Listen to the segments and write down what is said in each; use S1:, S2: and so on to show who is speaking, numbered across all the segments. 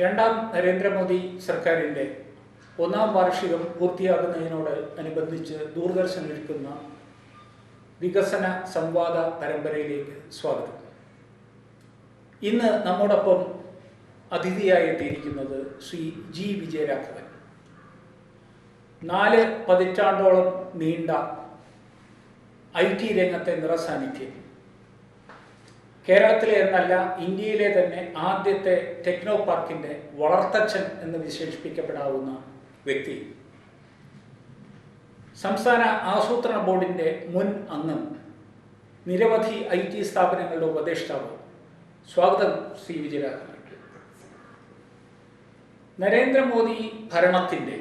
S1: രണ്ടാം നരേന്ദ്രമോദി സർക്കാരിൻ്റെ ഒന്നാം വാർഷികം പൂർത്തിയാകുന്നതിനോട് അനുബന്ധിച്ച് ദൂരദർശൻ ഒരുക്കുന്ന വികസന സംവാദ പരമ്പരയിലേക്ക് സ്വാഗതം. ഇന്ന് നമ്മോടൊപ്പം അതിഥിയായി എത്തിയിരിക്കുന്നത് ശ്രീ ജി വിജയരാഘവൻ. 4 പതിറ്റാണ്ടോളം നീണ്ട IT രംഗത്തെ നിറസാന്നിധ്യം, കേരളത്തിലെ എന്നല്ല ഇന്ത്യയിലെ തന്നെ ആദ്യത്തെ ടെക്നോ പാർക്കിൻ്റെ വളർത്തച്ഛൻ എന്ന് വിശേഷിപ്പിക്കപ്പെടാവുന്ന വ്യക്തി, സംസ്ഥാന ആസൂത്രണ ബോർഡിൻ്റെ മുൻ അംഗം, നിരവധി IT സ്ഥാപനങ്ങളുടെ ഉപദേഷ്ടാവ്. സ്വാഗതം ശ്രീ വിജയരാഘവൻ. നരേന്ദ്രമോദി ഭരണത്തിൻ്റെ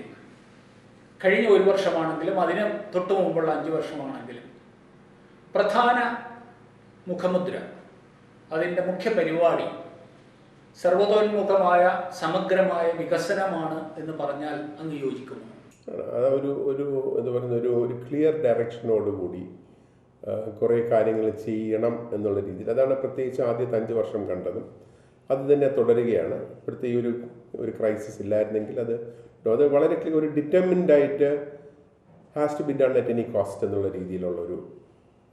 S1: കഴിഞ്ഞ 1 വർഷമാണെങ്കിലും അതിന് തൊട്ടു മുമ്പുള്ള 5 വർഷമാണെങ്കിലും പ്രധാന മുഖമുദ്ര, അതിൻ്റെ മുഖ്യ പരിപാടി സർവതോന്മുഖമായ സമഗ്രമായ വികസനമാണ് എന്ന് പറഞ്ഞാൽ അങ്ങ് യോജിക്കുന്നു?
S2: എന്താ പറയുന്ന ഒരു ക്ലിയർ ഡയറക്ഷനോടുകൂടി കുറേ കാര്യങ്ങൾ ചെയ്യണം എന്നുള്ള രീതിയിൽ, അതാണ് പ്രത്യേകിച്ച് ആദ്യത്തെ 5 വർഷം കണ്ടതും അത് തന്നെ തുടരുകയാണ്. ഇപ്പോഴത്തെ ഈ ഒരു ക്രൈസിസ് ഇല്ലായിരുന്നെങ്കിൽ അത് വളരെ ഒരു ഡിറ്റർമിൻഡ് ആയിട്ട് has to be done at any cost എന്നുള്ള രീതിയിലുള്ള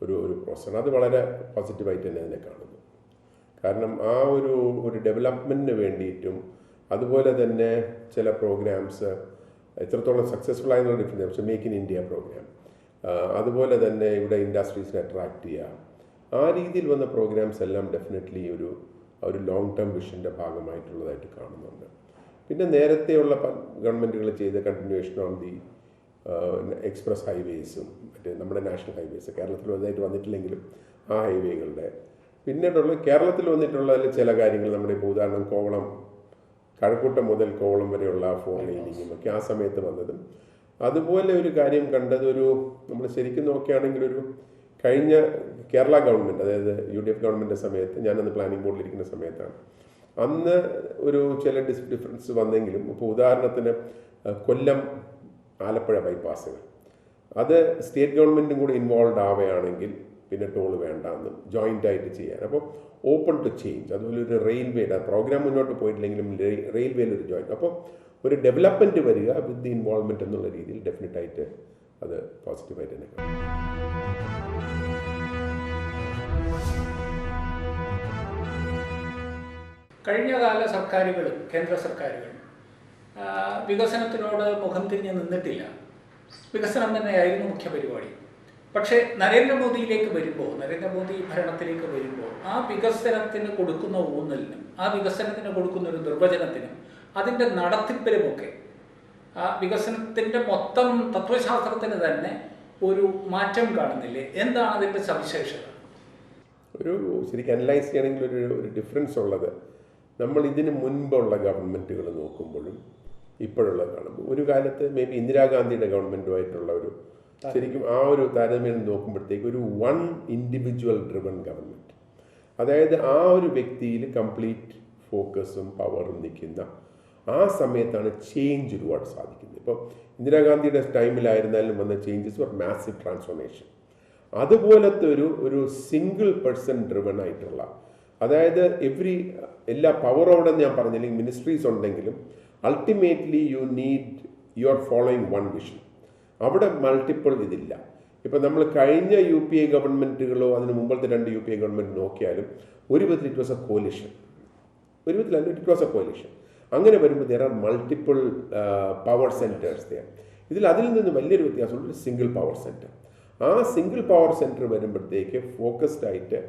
S2: ഒരു പ്രോസസ്സാണ്. അത് വളരെ പോസിറ്റീവായിട്ട് തന്നെ അതിനെ കാണുന്നു. കാരണം ആ ഒരു ഡെവലപ്മെൻറ്റിന് വേണ്ടിയിട്ടും അതുപോലെ തന്നെ ചില പ്രോഗ്രാംസ് എത്രത്തോളം സക്സസ്ഫുൾ ആയെന്നുള്ള ഡിഫറൻസ്. പക്ഷേ മേക്ക് ഇൻ ഇന്ത്യ പ്രോഗ്രാം, അതുപോലെ തന്നെ ഇവിടെ ഇൻഡസ്ട്രീസിനെ അട്രാക്റ്റ് ചെയ്യുക, ആ രീതിയിൽ വന്ന പ്രോഗ്രാംസ് എല്ലാം ഡെഫിനറ്റ്ലി ഒരു ലോങ് ടേം വിഷൻ്റെ ഭാഗമായിട്ടുള്ളതായിട്ട് കാണുന്നുണ്ട്. പിന്നെ നേരത്തെയുള്ള ഗവൺമെൻറ്റുകൾ ചെയ്ത കണ്ടിന്യൂവേഷൻ ഓൺ ദി എക്സ്പ്രസ് ഹൈവേസും മറ്റേ നമ്മുടെ നാഷണൽ ഹൈവേസ് കേരളത്തിൽ വലുതായിട്ട് വന്നിട്ടില്ലെങ്കിലും ആ ഹൈവേകളുടെ പിന്നീടുള്ള കേരളത്തിൽ വന്നിട്ടുള്ളതിൽ ചില കാര്യങ്ങൾ നമ്മുടെ ഇപ്പോൾ ഉദാഹരണം കോവളം, കഴക്കൂട്ടം മുതൽ കോവളം വരെയുള്ള 4 ലൈനിങ്ങും ഒക്കെ ആ സമയത്ത് വന്നതും, അതുപോലെ ഒരു കാര്യം കണ്ടത് നമ്മൾ ശരിക്കും നോക്കുകയാണെങ്കിൽ കഴിഞ്ഞ കേരള ഗവൺമെൻറ്, അതായത് UDF ഗവൺമെൻറ് സമയത്ത്, ഞാനന്ന് പ്ലാനിംഗ് ബോർഡിലിരിക്കുന്ന സമയത്താണ്, അന്ന് ചില ഡിഫറൻസ് വന്നെങ്കിലും ഇപ്പോൾ ഉദാഹരണത്തിന് കൊല്ലം ആലപ്പുഴ ബൈപ്പാസുകൾ അത് സ്റ്റേറ്റ് ഗവൺമെൻറ്റും കൂടി ഇൻവോൾവ് ആവുകയാണെങ്കിൽ പിന്നെ ടോൾ വേണ്ടാന്ന് ജോയിൻ്റ് ആയിട്ട് ചെയ്യാൻ, അപ്പോൾ ഓപ്പൺ ടു ചേഞ്ച്. അതുപോലെ ഒരു റെയിൽവേയുടെ പ്രോഗ്രാം മുന്നോട്ട് പോയിട്ടില്ലെങ്കിലും റെയിൽവേയിൽ ഒരു ജോയിൻ, അപ്പോൾ ഒരു ഡെവലപ്മെൻറ്റ് വരിക വിത്ത് ദി ഇൻവോൾവ്മെൻറ്റ് എന്നുള്ള രീതിയിൽ ഡെഫിനറ്റായിട്ട് അത് പോസിറ്റീവായിട്ട് തന്നെ കാണും.
S1: കഴിഞ്ഞകാല സർക്കാരുകളും കേന്ദ്ര സർക്കാരുകളും വികസനത്തിനോട് മുഖം തിരിഞ്ഞ് നിന്നിട്ടില്ല. വികസനം തന്നെയായിരുന്നു മുഖ്യ പരിപാടി. പക്ഷേ നരേന്ദ്രമോദിയിലേക്ക് വരുമ്പോൾ, നരേന്ദ്രമോദി ഭരണത്തിലേക്ക് വരുമ്പോൾ ആ വികസനത്തിന് കൊടുക്കുന്ന ഊന്നലിനും ആ വികസനത്തിന് കൊടുക്കുന്ന ഒരു നിർവചനത്തിനും അതിൻ്റെ നടത്തിപ്പിലുമൊക്കെ ആ വികസനത്തിൻ്റെ മൊത്തം തത്വശാസ്ത്രത്തിന് തന്നെ ഒരു മാറ്റം കാണുന്നില്ലേ? എന്താണ് അതിൻ്റെ സവിശേഷത?
S2: ശരിക്കും അനലൈസ് ചെയ്യണമെങ്കിൽ ഒരു ഡിഫറൻസ് ഉള്ളത്, നമ്മൾ ഇതിന് മുൻപുള്ള ഗവൺമെൻറ്റുകൾ നോക്കുമ്പോഴും ഇപ്പോഴുള്ള കാണുമ്പോൾ, ഒരു കാലത്ത് മേ ബി ഇന്ദിരാഗാന്ധിയുടെ ഗവൺമെൻറ്റുമായിട്ടുള്ള ശരിക്കും ആ ഒരു താരതമ്യം നോക്കുമ്പോഴത്തേക്ക് ഒരു വൺ ഇൻഡിവിജ്വൽ ഡ്രിവൺ ഗവൺമെൻറ്, അതായത് ആ ഒരു വ്യക്തിയിൽ കംപ്ലീറ്റ് ഫോക്കസും പവറും നിൽക്കുന്ന ആ സമയത്താണ് ചേഞ്ച് ഒരുപാട് സാധിക്കുന്നത്. ഇപ്പോൾ ഇന്ദിരാഗാന്ധിയുടെ ടൈമിലായിരുന്നാലും വന്ന ചേഞ്ചസ് ഒരു മാസീവ് ട്രാൻസ്ഫോർമേഷൻ. അതുപോലത്തെ ഒരു സിംഗിൾ പേഴ്സൺ ഡ്രിവൺ ആയിട്ടുള്ള, അതായത് എല്ലാ പവറോടെ ഞാൻ പറഞ്ഞില്ലെങ്കിൽ മിനിസ്ട്രീസ് ഉണ്ടെങ്കിലും ultimately you are following one vision. അവിടെ മൾട്ടിപ്പിൾ ഇതില്ല. ഇപ്പം നമ്മൾ കഴിഞ്ഞ UPA ഗവൺമെൻറ്റുകളോ അതിന് മുമ്പത്തെ 2 UPA ഗവൺമെൻറ് നോക്കിയാലും ഒരു വിധത്തിൽ ഇറ്റ് വാസ് എ കോലിഷൻ, ഒരു വിധത്തിലല്ല, ഇറ്റ് വാസ് എ കോലിഷൻ. അങ്ങനെ വരുമ്പോൾ there are multiple power centres there. അതിൽ നിന്ന് വലിയൊരു വ്യത്യാസമുള്ള സിംഗിൾ പവർ സെൻറ്റർ. ആ സിംഗിൾ പവർ സെൻറ്റർ വരുമ്പോഴത്തേക്ക് ഫോക്കസ്ഡ് ആയിട്ട്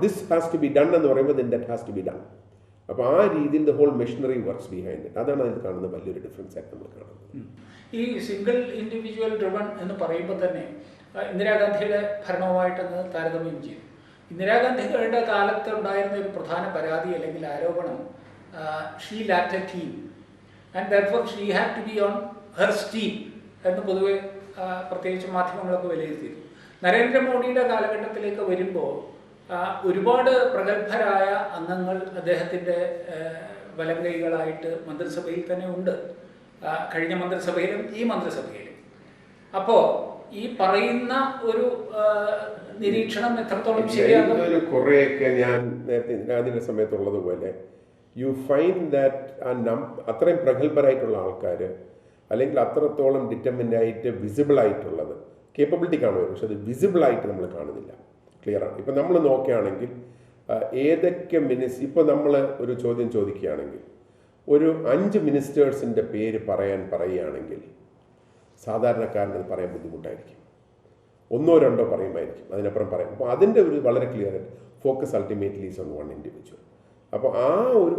S2: this has to be done എന്ന് പറയുമ്പോൾ then that has to be done. അപ്പോൾ ആ രീതിയിൽ the whole machinery works behind it. അതാണ് അതിൽ കാണുന്ന വലിയൊരു ഡിഫറൻസ് ആയിട്ട് നമ്മൾ കാണുന്നത്.
S1: ഈ സിംഗിൾ ഇൻഡിവിജ്വൽ ഡ്രിവൺ എന്ന് പറയുമ്പോൾ തന്നെ ഇന്ദിരാഗാന്ധിയുടെ ഭരണവുമായിട്ടങ്ങ് താരതമ്യം ചെയ്തു. ഇന്ദിരാഗാന്ധിയുടെ കാലത്ത് ഉണ്ടായിരുന്ന ഒരു പ്രധാന പരാതി അല്ലെങ്കിൽ ആരോപണം, she lacked a team and therefore she had to be on her steam എന്ന് പൊതുവെ പ്രത്യേകിച്ച് മാധ്യമങ്ങളൊക്കെ വിലയിരുത്തിയിരുന്നു. നരേന്ദ്രമോദിയുടെ കാലഘട്ടത്തിലേക്ക് വരുമ്പോൾ ഒരുപാട് പ്രഗത്ഭരായ അംഗങ്ങൾ അദ്ദേഹത്തിൻ്റെ വലംകൈകളായിട്ട് മന്ത്രിസഭയിൽ തന്നെ ഉണ്ട്, കഴിഞ്ഞ മന്ത്രിസഭയിലും ഈ മന്ത്രിസഭയിലും. അപ്പോൾ ഈ പറയുന്ന ഒരു നിരീക്ഷണം എത്രത്തോളം ശരിയാണ്?
S2: കുറേയൊക്കെ ഞാൻ നേരത്തെ ഇന്ദിരാഗാന്ധിയുടെ സമയത്തുള്ളതുപോലെ യു ഫൈൻഡ് ദാറ്റ് അത്രയും പ്രഗത്ഭരായിട്ടുള്ള ആൾക്കാർ, അല്ലെങ്കിൽ അത്രത്തോളം ഡിറ്റർമിൻഡ് ആയിട്ട് വിസിബിൾ ആയിട്ടുള്ളത്, കേപ്പബിലിറ്റി കാണുമല്ലോ, പക്ഷെ അത് വിസിബിളായിട്ട് നമ്മൾ കാണുന്നില്ല. ക്ലിയറാണ്. ഇപ്പം നമ്മൾ നോക്കുകയാണെങ്കിൽ ഏതൊക്കെ ഇപ്പോൾ നമ്മൾ ഒരു ചോദ്യം ചോദിക്കുകയാണെങ്കിൽ ഒരു 5 മിനിസ്റ്റേഴ്സിൻ്റെ പേര് പറയുകയാണെങ്കിൽ സാധാരണക്കാരനത് പറയാൻ ബുദ്ധിമുട്ടായിരിക്കും. 1-2 പറയുമായിരിക്കും, അതിനപ്പുറം പറയാം. അപ്പോൾ അതിൻ്റെ ഒരു വളരെ ക്ലിയർ ആയിട്ട് focus ultimately is on one individual. അപ്പോൾ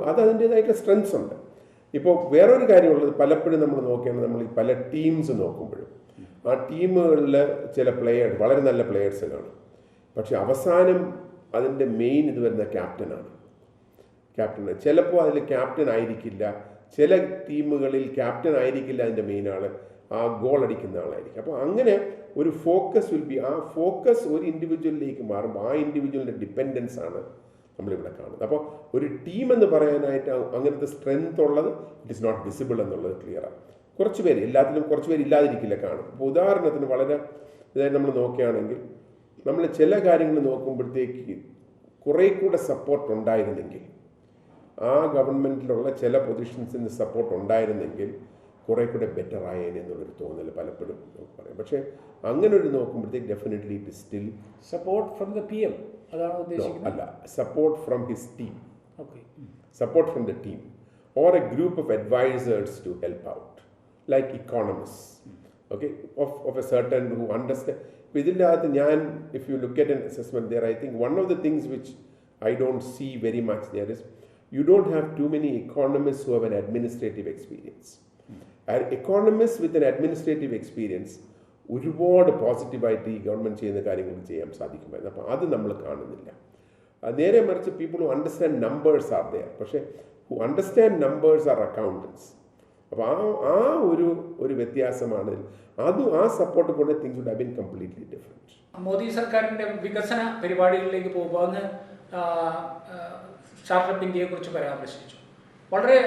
S2: അത് അതിൻ്റേതായിട്ടുള്ള സ്ട്രെങ്ത്സ് ഉണ്ട്. ഇപ്പോൾ വേറൊരു കാര്യമുള്ളത്, പലപ്പോഴും നമ്മൾ നോക്കുകയാണെങ്കിൽ നമ്മൾ ഈ പല ടീംസ് നോക്കുമ്പോഴും ആ ടീമുകളിൽ ചില പ്ലെയേഴ്സ്, വളരെ നല്ല പ്ലെയേഴ്സ് കാണും, പക്ഷെ അവസാനം അതിൻ്റെ മെയിൻ ഇത് വരുന്ന ക്യാപ്റ്റനാണ്. ചിലപ്പോൾ അതിൽ ക്യാപ്റ്റൻ ആയിരിക്കില്ല, ചില ടീമുകളിൽ ക്യാപ്റ്റൻ ആയിരിക്കില്ല അതിൻ്റെ മെയിൻ ആൾ, ആ ഗോൾ അടിക്കുന്ന ആളായിരിക്കും. അപ്പോൾ അങ്ങനെ ഒരു ഫോക്കസ് വിൽ ബി, ആ ഫോക്കസ് ഒരു ഇൻഡിവിജ്വലിലേക്ക് മാറുമ്പോൾ ആ ഇൻഡിവിജ്വലിൻ്റെ ഡിപ്പെൻഡൻസ് ആണ് നമ്മളിവിടെ കാണുന്നത്. അപ്പോൾ ഒരു ടീം എന്ന് പറയാനായിട്ട് അങ്ങനത്തെ സ്ട്രെങ്ത് ഉള്ളത് ഇറ്റ് ഇസ് നോട്ട് വിസിബിൾ എന്നുള്ളത് ക്ലിയറാണ്. കുറച്ച് പേര്, എല്ലാത്തിലും കുറച്ച് പേര് ഇല്ലാതിരിക്കില്ല കാണും. അപ്പോൾ ഉദാഹരണത്തിന് വളരെ ഇതായിട്ട് നമ്മൾ നോക്കുകയാണെങ്കിൽ നമ്മൾ ചില കാര്യങ്ങൾ നോക്കുമ്പോഴത്തേക്ക് കുറേ കൂടെ സപ്പോർട്ട് ഉണ്ടായിരുന്നെങ്കിൽ, ആ ഗവൺമെൻറ്റിലുള്ള ചില പൊസിഷൻസിന് സപ്പോർട്ട് ഉണ്ടായിരുന്നെങ്കിൽ കുറേ കൂടെ ബെറ്റർ ആയേനെ എന്നുള്ളൊരു തോന്നൽ പലപ്പോഴും നമുക്ക് പറയാം. പക്ഷേ അങ്ങനെ ഒരു നോക്കുമ്പോഴത്തേക്ക് definitely it is still
S1: support from the PM അതാണ് ഉദ്ദേശിക്കുന്നത്.
S2: അല്ല, support from his team, support from the team or a group of advisers to help out, like economist, okay, of a certain who understand. ഇപ്പോൾ ഇതിൻ്റെ അകത്ത് ഞാൻ, if you look at an assessment there, I think one of the things which I don't see very much there is you don't have too many economists who have an administrative experience. Economists with an administrative experience ഒരുപാട് പോസിറ്റീവായിട്ട് ഈ government ചെയ്യുന്ന കാര്യങ്ങൾ ചെയ്യാൻ സാധിക്കുമായിരുന്നു. അപ്പോൾ അത് നമ്മൾ കാണുന്നില്ല. നേരെ മറിച്ച് people who understand numbers are there, പക്ഷേ who understand numbers are accountants. അപ്പോൾ ആ ഒരു വ്യത്യാസമാണ്. ആ സപ്പോർട്ട് കൊണ്ട് things would have been completely different.
S1: Modi സർക്കാരിൻ്റെ വികസന പരിപാടികളിലേക്ക് പോകുമ്പോൾ അങ്ങ് സ്റ്റാർട്ടപ്പ് ഇന്ത്യയെക്കുറിച്ച് പരാമർശിച്ചു. വളരെ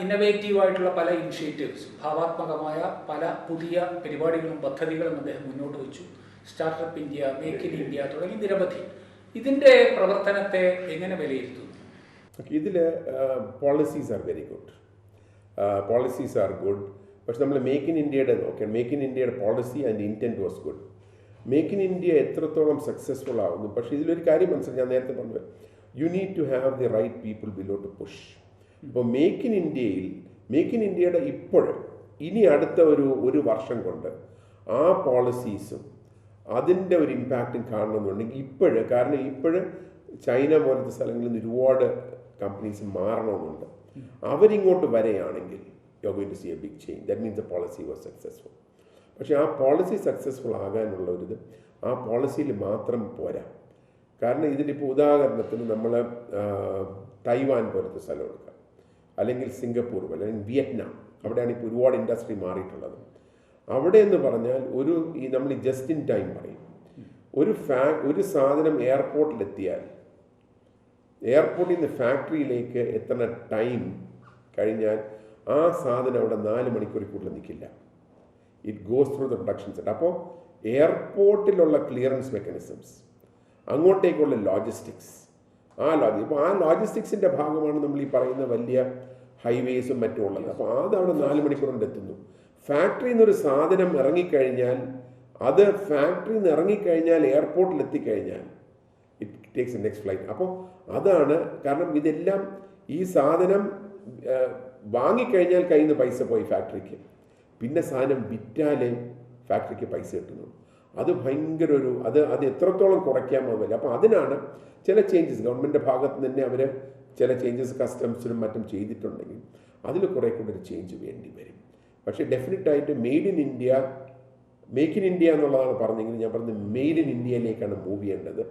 S1: ഇന്നവേറ്റീവായിട്ടുള്ള പല ഇനിഷ്യേറ്റീവ്സ്, ഭാവാത്മകമായ പല പുതിയ പരിപാടികളും പദ്ധതികളും അദ്ദേഹം മുന്നോട്ട് വെച്ചു. Startup India, make in India തുടങ്ങി നിരവധി. ഇതിൻ്റെ പ്രവർത്തനത്തെ എങ്ങനെ വിലയിരുത്തുന്നു?
S2: ഇതിൽ policies are very good, policies are good. പക്ഷെ നമ്മൾ മേക്ക് ഇൻ ഇന്ത്യയുടെ നോക്കിയാൽ മേക്ക് ഇൻ ഇന്ത്യയുടെ policy and intent was good. Make in India എത്രത്തോളം സക്സസ്ഫുൾ ആവുന്നു, പക്ഷേ ഇതിലൊരു കാര്യം മനസ്സിലായി, ഞാൻ നേരത്തെ പറഞ്ഞു, you need to have the right people below to push. ഇപ്പോൾ മേക്ക് ഇൻ ഇന്ത്യയുടെ ഇനി അടുത്ത ഒരു വർഷം കൊണ്ട് ആ പോളിസീസും അതിൻ്റെ ഒരു ഇമ്പാക്റ്റും കാണണമെന്നുണ്ടെങ്കിൽ കാരണം ചൈന പോലത്തെ സ്ഥലങ്ങളിൽ നിന്ന് ഒരുപാട് കമ്പനീസ് മാറണമെന്നുണ്ട്. അവരിങ്ങോട്ട് വരെയാണെങ്കിൽ you are going to see a big change. That means the policy was successful. പക്ഷേ ആ പോളിസി സക്സസ്ഫുൾ ആകാനുള്ള ആ പോളിസിയിൽ മാത്രം പോരാ. കാരണം ഇതിലിപ്പോൾ ഉദാഹരണത്തിന് നമ്മൾ തൈവാൻ പോലത്തെ സ്ഥലം എടുക്കാം, അല്ലെങ്കിൽ സിംഗപ്പൂർ, അല്ലെങ്കിൽ വിയറ്റ്നാം, അവിടെയാണ് ഇപ്പോൾ ഒരുപാട് ഇൻഡസ്ട്രി മാറിയിട്ടുള്ളത്. അവിടെ എന്ന് പറഞ്ഞാൽ നമ്മൾ ജസ്റ്റ് ഇൻ ടൈം പറയും. ഒരു സാധനം എയർപോർട്ടിലെത്തിയാൽ എയർപോർട്ടിൽ നിന്ന് ഫാക്ടറിയിലേക്ക് എത്തുന്ന ടൈം കഴിഞ്ഞാൽ ആ സാധനം അവിടെ 4 മണിക്കൂർ കൂടുതൽ നിൽക്കില്ല. It goes through the production set. അപ്പോൾ എയർപോർട്ടിലുള്ള ക്ലിയറൻസ് മെക്കാനിസംസ്, അങ്ങോട്ടേക്കുള്ള ലോജിസ്റ്റിക്സ്, ഇപ്പോൾ ആ ലോജിസ്റ്റിക്സിൻ്റെ ഭാഗമാണ് നമ്മൾ ഈ പറയുന്ന വലിയ ഹൈവേസും മറ്റും ഉള്ളത്. അപ്പോൾ അതവിടെ 4 മണിക്കൂർ കൊണ്ട് എത്തുന്നു. ഫാക്ടറിയിൽ നിന്നൊരു സാധനം ഇറങ്ങിക്കഴിഞ്ഞാൽ ഫാക്ടറിയിൽ നിന്ന് ഇറങ്ങിക്കഴിഞ്ഞാൽ എയർപോർട്ടിൽ എത്തിക്കഴിഞ്ഞാൽ ഇറ്റ് ടേക്സ് നെക്സ്റ്റ് ഫ്ലൈറ്റ്. അപ്പോൾ അതാണ് കാരണം. ഇതെല്ലാം ഈ സാധനം വാങ്ങിക്കഴിഞ്ഞാൽ കയ്യിൽ നിന്ന് പൈസ പോയി ഫാക്ടറിക്ക്, പിന്നെ സാധനം വിറ്റാലേ ഫാക്ടറിക്ക് പൈസ കിട്ടുന്നു. അത് ഭയങ്കര അത് എത്രത്തോളം കുറയ്ക്കാമോ വരില്ല. അപ്പോൾ അതിനാണ് ചില ചേഞ്ചസ് ഗവൺമെൻറ്റിൻ്റെ ഭാഗത്ത് തന്നെ അവർ ചില ചേഞ്ചസ് കസ്റ്റംസിനും മറ്റും ചെയ്തിട്ടുണ്ടെങ്കിൽ അതിൽ കുറേ കൂടെ ഒരു ചേഞ്ച് വേണ്ടി വരും. പക്ഷേ ഡെഫിനറ്റായിട്ട് മേക്ക് ഇൻ ഇന്ത്യ എന്നുള്ളതാണ് പറഞ്ഞെങ്കിൽ, ഞാൻ പറഞ്ഞത് മെയ്ഡ് ഇൻ ഇന്ത്യയിലേക്കാണ് മൂവ് ചെയ്യേണ്ടത്.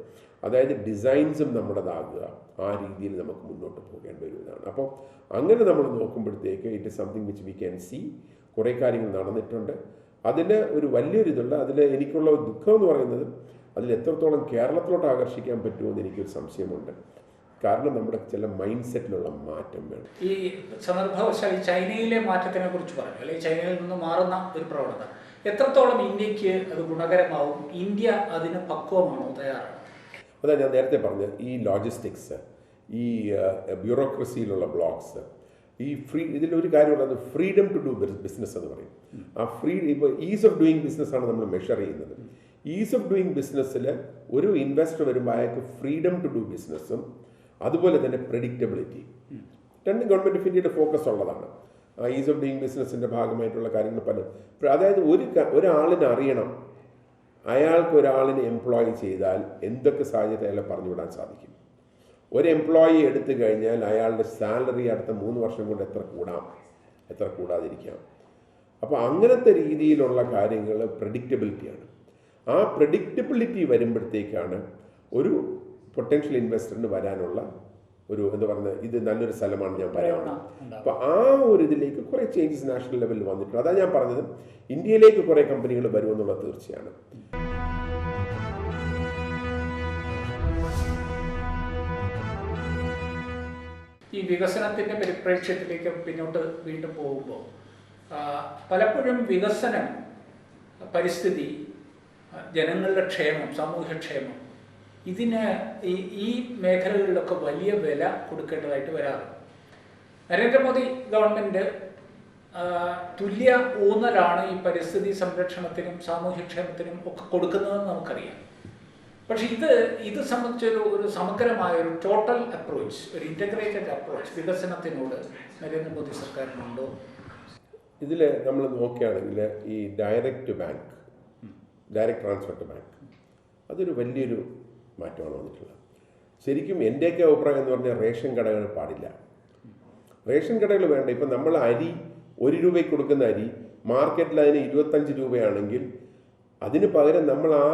S2: അതായത് ഡിസൈൻസും നമ്മുടേതാകുക, ആ രീതിയിൽ നമുക്ക് മുന്നോട്ട് പോകേണ്ട ഒരു ഇതാണ്. അപ്പോൾ അങ്ങനെ നമ്മൾ നോക്കുമ്പോഴത്തേക്ക് it is something which we can see. കുറേ കാര്യങ്ങൾ നടന്നിട്ടുണ്ട്. അതിൽ ഒരു വലിയൊരിതുള്ള എനിക്കുള്ള ദുഃഖം എന്ന് പറയുന്നത് അതിൽ എത്രത്തോളം കേരളത്തിലോട്ട് ആകർഷിക്കാൻ പറ്റുമെന്ന് എനിക്കൊരു സംശയമുണ്ട്. കാരണം നമ്മുടെ ചില മൈൻഡ് സെറ്റിലുള്ള മാറ്റം വേണം.
S1: ഈ സന്ദർഭവശാൽ ചൈനയിലെ മാറ്റത്തിനെ കുറിച്ച് പറഞ്ഞു, അല്ലെങ്കിൽ ചൈനയിൽ നിന്ന് മാറുന്ന ഒരു പ്രവണത എത്രത്തോളം ഇന്ത്യക്ക് അത് ഗുണകരമാവും? ഇന്ത്യ അതിന് പക്വമാണോ, തയ്യാറാണോ?
S2: അതാ ഞാൻ നേരത്തെ പറഞ്ഞത്, ഈ ലോജിസ്റ്റിക്സ് ഈ ബ്യൂറോക്രസിയിലുള്ള ബ്ലോക്സ്, ഈ ഇതിലൊരു കാര്യമുള്ളത് ഫ്രീഡം ടു ഡു ബിസിനസ് എന്ന് പറയും. ആ ഇപ്പോൾ ഈസ് ഓഫ് ഡൂയിങ് ബിസിനസ്സാണ് നമ്മൾ മെഷർ ചെയ്യുന്നത്. ഈസ് ഓഫ് ഡൂയിങ് ബിസിനസ്സിൽ ഒരു ഇൻവെസ്റ്റർ വരുമ്പോൾ അയാൾക്ക് ഫ്രീഡം ടു ഡു ബിസിനസ്സും അതുപോലെ തന്നെ പ്രെഡിക്റ്റബിലിറ്റി, രണ്ടും ഗവൺമെൻറ് ഓഫ് ഇന്ത്യയുടെ ഫോക്കസ് ഉള്ളതാണ്. ആ ഈസ് ഓഫ് ഡൂയിങ് ബിസിനസ്സിൻ്റെ ഭാഗമായിട്ടുള്ള കാര്യങ്ങൾ പല, അതായത് ഒരാളിനെ അറിയണം അയാൾക്ക് ഒരാളിനെ എംപ്ലോയി ചെയ്താൽ എന്തൊക്കെ സാഹചര്യം അയാളെ പറഞ്ഞുവിടാൻ സാധിക്കും. ഒരു എംപ്ലോയി എടുത്തു കഴിഞ്ഞാൽ അയാളുടെ സാലറി അടുത്ത 3 വർഷം കൊണ്ട് എത്ര കൂടാതിരിക്കാം. അപ്പോൾ അങ്ങനത്തെ രീതിയിലുള്ള കാര്യങ്ങൾ പ്രെഡിക്റ്റബിലിറ്റിയാണ്. ആ പ്രെഡിക്റ്റബിലിറ്റി വരുമ്പോഴത്തേക്കാണ് ഒരു പൊട്ടൻഷ്യൽ ഇൻവെസ്റ്ററിന് വരാനുള്ള ഒരു എന്താ പറയുന്നത്, ഇത് നല്ലൊരു സ്ഥലമാണ് ഞാൻ പറയുന്നത്. അപ്പോൾ ആ ഒരു ഇതിലേക്ക് കുറേ ചേഞ്ചസ് നാഷണൽ ലെവലിൽ വന്നിട്ടുണ്ട്. അതാണ് ഞാൻ പറഞ്ഞത്, ഇന്ത്യയിലേക്ക് കുറേ കമ്പനികൾ വരുമെന്നുള്ളത് തീർച്ചയാണ്.
S1: ഈ വികസനത്തിൻ്റെ പരിപ്രേക്ഷ്യത്തിലേക്ക് പിന്നോട്ട് വീണ്ടും പോകുമ്പോൾ പലപ്പോഴും വികസനം, പരിസ്ഥിതി, ജനങ്ങളുടെ ക്ഷേമം, സാമൂഹ്യക്ഷേമം, ഇതിന് ഈ മേഖലകളിലൊക്കെ വലിയ വില കൊടുക്കേണ്ടതായിട്ട് വരാറുണ്ട്. നരേന്ദ്രമോദി ഗവൺമെൻറ് തുല്യ ഊന്നലാണ് ഈ പരിസ്ഥിതി സംരക്ഷണത്തിനും സാമൂഹ്യക്ഷേമത്തിനും ഒക്കെ കൊടുക്കുന്നതെന്ന് നമുക്കറിയാം. പക്ഷെ ഇത് സംബന്ധിച്ചൊരു സമഗ്രമായ ഒരു ടോട്ടൽ അപ്രോച്ച്, ഒരു ഇൻ്റഗ്രേറ്റഡ് അപ്രോച്ച് വികസനത്തിനോട് നരേന്ദ്രമോദി സർക്കാരിനുണ്ടോ?
S2: ഇതിൽ നമ്മൾ നോക്കുകയാണെങ്കിൽ ഈ ഡയറക്റ്റ് ട്രാൻസ്ഫർ ടു ബാങ്ക് അതൊരു വലിയൊരു മാറ്റമാണ് വന്നിട്ടുള്ളത്. ശരിക്കും എൻ്റെയൊക്കെ അഭിപ്രായം എന്ന് പറഞ്ഞാൽ റേഷൻ കടകൾ പാടില്ല. റേഷൻ കടകൾ വേണ്ട. ഇപ്പം നമ്മൾ അരി 1 രൂപയ്ക്ക് കൊടുക്കുന്ന അരി മാർക്കറ്റിൽ അതിന് 25 രൂപയാണെങ്കിൽ അതിന് പകരം നമ്മൾ ആ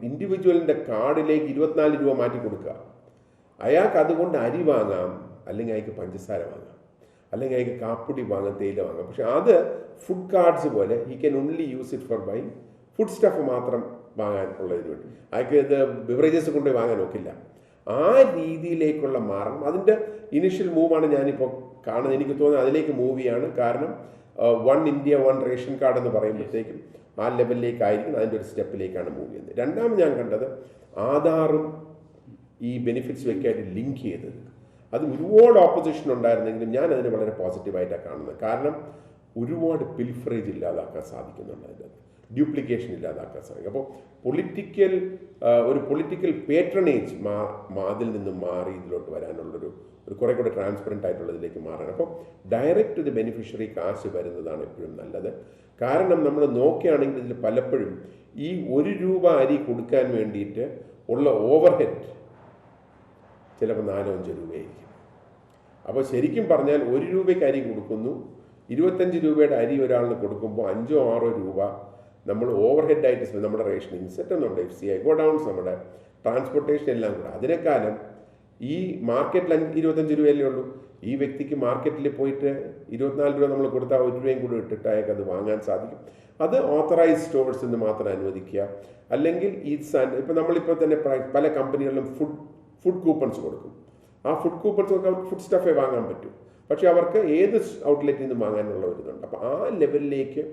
S2: ഇൻഡിവിജ്വലിൻ്റെ കാർഡിലേക്ക് 24 രൂപ മാറ്റി കൊടുക്കുക. അയാൾക്ക് അതുകൊണ്ട് അരി വാങ്ങാം, അല്ലെങ്കിൽ അയാൾക്ക് പഞ്ചസാര വാങ്ങാം, അല്ലെങ്കിൽ അയാൾക്ക് കാപ്പൊടി വാങ്ങാം, തേയില വാങ്ങാം. പക്ഷെ അത് ഫുഡ് കാർഡ്സ് പോലെ he can only use it for buy food stuff മാത്രം വാങ്ങാൻ ഉള്ളതിന് വേണ്ടി. അയാൾക്ക് ഇത് ബിവറേജസ് കൊണ്ടുപോയി വാങ്ങാൻ നോക്കില്ല. ആ രീതിയിലേക്കുള്ള മാറണം. അതിൻ്റെ ഇനിഷ്യൽ മൂവാണ് ഞാനിപ്പോൾ കാണുന്നത്. എനിക്ക് തോന്നുന്നത് അതിലേക്ക് മൂവിയാണ്. കാരണം 1 ഇന്ത്യ 1 റേഷൻ കാർഡ് എന്ന് പറയുമ്പോഴത്തേക്കും ആ ലെവലിലേക്കായിരിക്കും, അതിൻ്റെ ഒരു സ്റ്റെപ്പിലേക്കാണ് മൂവ് ചെയ്യുന്നത്. രണ്ടാമത് ഞാൻ കണ്ടത് ആധാറും ഈ ബെനിഫിറ്റ്സ് വെക്കായിട്ട് ലിങ്ക് ചെയ്തത്. അത് ഒരുപാട് ഓപ്പോസിഷൻ ഉണ്ടായിരുന്നെങ്കിലും ഞാൻ അതിനെ വളരെ പോസിറ്റീവായിട്ടാണ് കാണുന്നത്. കാരണം ഒരുപാട് പിൽഫറേജ് ഇല്ലാതാക്കാൻ സാധിക്കുന്നുണ്ട്, അതിൻ്റെ ഡ്യൂപ്ലിക്കേഷൻ ഇല്ലാതാക്കാൻ സാധിക്കും. അപ്പോൾ ഒരു പൊളിറ്റിക്കൽ പേട്രണേജ് അതിൽ നിന്നും മാറി ഇതിലോട്ട് വരാനുള്ളൊരു കുറെ കൂടെ ട്രാൻസ്പെറൻ്റ് ആയിട്ടുള്ളതിലേക്ക് മാറാൻ. അപ്പോൾ ഡയറക്റ്റ് ടു ദി ബെനിഫിഷ്യറി കാശ് വരുന്നതാണ് എപ്പോഴും നല്ലത്. കാരണം നമ്മൾ നോക്കുകയാണെങ്കിൽ ഇതിൽ പലപ്പോഴും ഈ 1 രൂപ അരി കൊടുക്കാൻ വേണ്ടിയിട്ട് ഉള്ള ഓവർഹെഡ് ചിലപ്പോൾ 4-5 രൂപയായിരിക്കും. അപ്പോൾ ശരിക്കും പറഞ്ഞാൽ 1 രൂപയ്ക്ക് അരി കൊടുക്കുന്നു, 25 രൂപയുടെ അരി ഒരാളിന് കൊടുക്കുമ്പോൾ 5-6 രൂപ നമ്മൾ ഓവർഹെഡായിട്ട് നമ്മുടെ റേഷനിങ് സെറ്റ്, നമ്മുടെ FCI ഗോഡൗൺസ്, നമ്മുടെ ട്രാൻസ്പോർട്ടേഷൻ എല്ലാം കൂടെ. അതിനേക്കാളും ഈ മാർക്കറ്റിൽ 25 രൂപയല്ലേ ഉള്ളൂ. ഈ വ്യക്തിക്ക് മാർക്കറ്റിൽ പോയിട്ട് 24 രൂപ നമ്മൾ കൊടുത്താൽ 1 രൂപയും കൂടി ഇട്ടിട്ട് അയാൾക്ക് അത് വാങ്ങാൻ സാധിക്കും. അത് ഓത്തറൈസ് സ്റ്റോഴ്സിൽ നിന്ന് മാത്രം അനുവദിക്കുക. അല്ലെങ്കിൽ ഇപ്പം നമ്മളിപ്പോൾ തന്നെ പല കമ്പനികളിലും ഫുഡ് കൂപ്പൺസ് കൊടുക്കും. ആ ഫുഡ് കൂപ്പൺസ് ഒക്കെ അവർക്ക് ഫുഡ് സ്റ്റഫേ വാങ്ങാൻ പറ്റും. പക്ഷേ അവർക്ക് ഏത് ഔട്ട്ലെറ്റിൽ നിന്ന് വാങ്ങാനുള്ള ഒരു ഇതുണ്ട്. അപ്പോൾ ആ ലെവലിലേക്ക്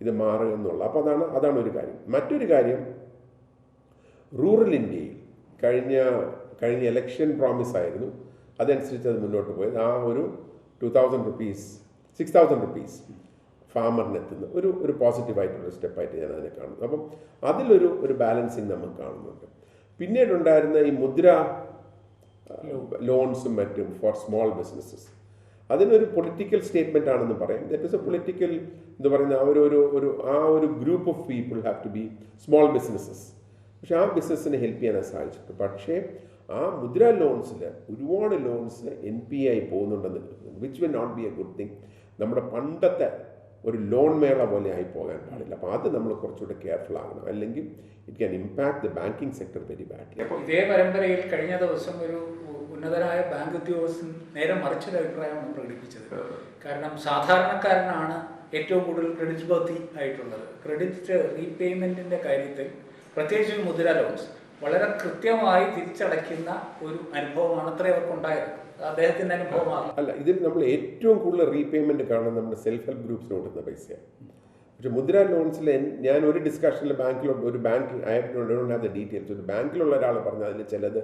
S2: ഇത് മാറുക എന്നുള്ള. അപ്പോൾ അതാണ് ഒരു കാര്യം. മറ്റൊരു കാര്യം, റൂറൽ ഇന്ത്യയിൽ കഴിഞ്ഞ ഇലക്ഷൻ പ്രോമിസ് ആയിരുന്നു, അതനുസരിച്ച് അത് മുന്നോട്ട് പോയത്. ആ ഒരു 2000 rupees 6000 rupees ഫാമറിന് എത്തുന്ന ഒരു പോസിറ്റീവായിട്ടുള്ള സ്റ്റെപ്പായിട്ട് ഞാൻ അതിനെ കാണുന്നു. അപ്പം അതിലൊരു ബാലൻസിങ് നമുക്ക് കാണുന്നുണ്ട്. പിന്നീടുണ്ടായിരുന്ന ഈ മുദ്ര ലോൺസും മറ്റും ഫോർ സ്മോൾ ബിസിനസ്സസ്, അതിനൊരു പൊളിറ്റിക്കൽ സ്റ്റേറ്റ്മെൻ്റ് ആണെന്ന് പറയും. ദാറ്റ് ഇസ് എ പൊളിറ്റിക്കൽ എന്ന് പറയുന്ന ആ ഒരു group of people have to be small businesses. പക്ഷെ ആ ബിസിനസ്സിനെ ഹെൽപ്പ് ചെയ്യാൻ സാധിച്ചിട്ടുണ്ട്. പക്ഷേ ആ മുദ്ര ലോൺസിൽ ഒരുപാട് ലോൺസ് NPA ആയി പോകുന്നുണ്ടെന്ന് കരുതുന്നു, which will not be a good thing. നമ്മുടെ പണ്ടത്തെ ഒരു ലോൺ മേള പോലെ ആയി പോകാൻ പാടില്ല. അപ്പോൾ അത് നമ്മൾ കുറച്ചുകൂടെ കെയർഫുൾ ആകണം, അല്ലെങ്കിൽ it can impact the banking sector very badly.
S1: അപ്പോൾ ഇതേ പരമ്പരയിൽ കഴിഞ്ഞ ദിവസം ഒരു ഉന്നതനായ ബാങ്ക് ഉദ്യോഗസ്ഥൻ നേരെ മറിച്ചൊരു അഭിപ്രായമാണ് പ്രകടിപ്പിച്ചത്. കാരണം സാധാരണക്കാരനാണ് ഏറ്റവും കൂടുതൽ ക്രെഡിറ്റ് വർത്തി ആയിട്ടുള്ളത്. ക്രെഡിറ്റ് റീപേയ്മെൻറ്റിൻ്റെ കാര്യത്തിൽ പ്രത്യേകിച്ച് മുദ്ര ലോൺസ് വളരെ കൃത്യമായി തിരിച്ചടയ്ക്കുന്ന ഒരു അനുഭവമാണ് അത്രയും അവർക്കുണ്ടായത്. അദ്ദേഹത്തിൻ്റെ അനുഭവമാണ്.
S2: അല്ല, ഇതിൽ നമ്മൾ ഏറ്റവും കൂടുതൽ റീപേയ്മെൻറ്റ് കാണുന്നത് നമ്മുടെ സെൽഫ് ഹെൽപ്പ് ഗ്രൂപ്പ്സിന് കൊടുക്കുന്ന പൈസയാണ്. പക്ഷേ മുദ്ര ലോൺസിൽ ഞാൻ ഒരു ഡിസ്കഷനിൽ ഒരു bank I don't have the details, ഒരു ബാങ്കിലുള്ള ഒരാൾ പറഞ്ഞാൽ അതിൽ ചിലത്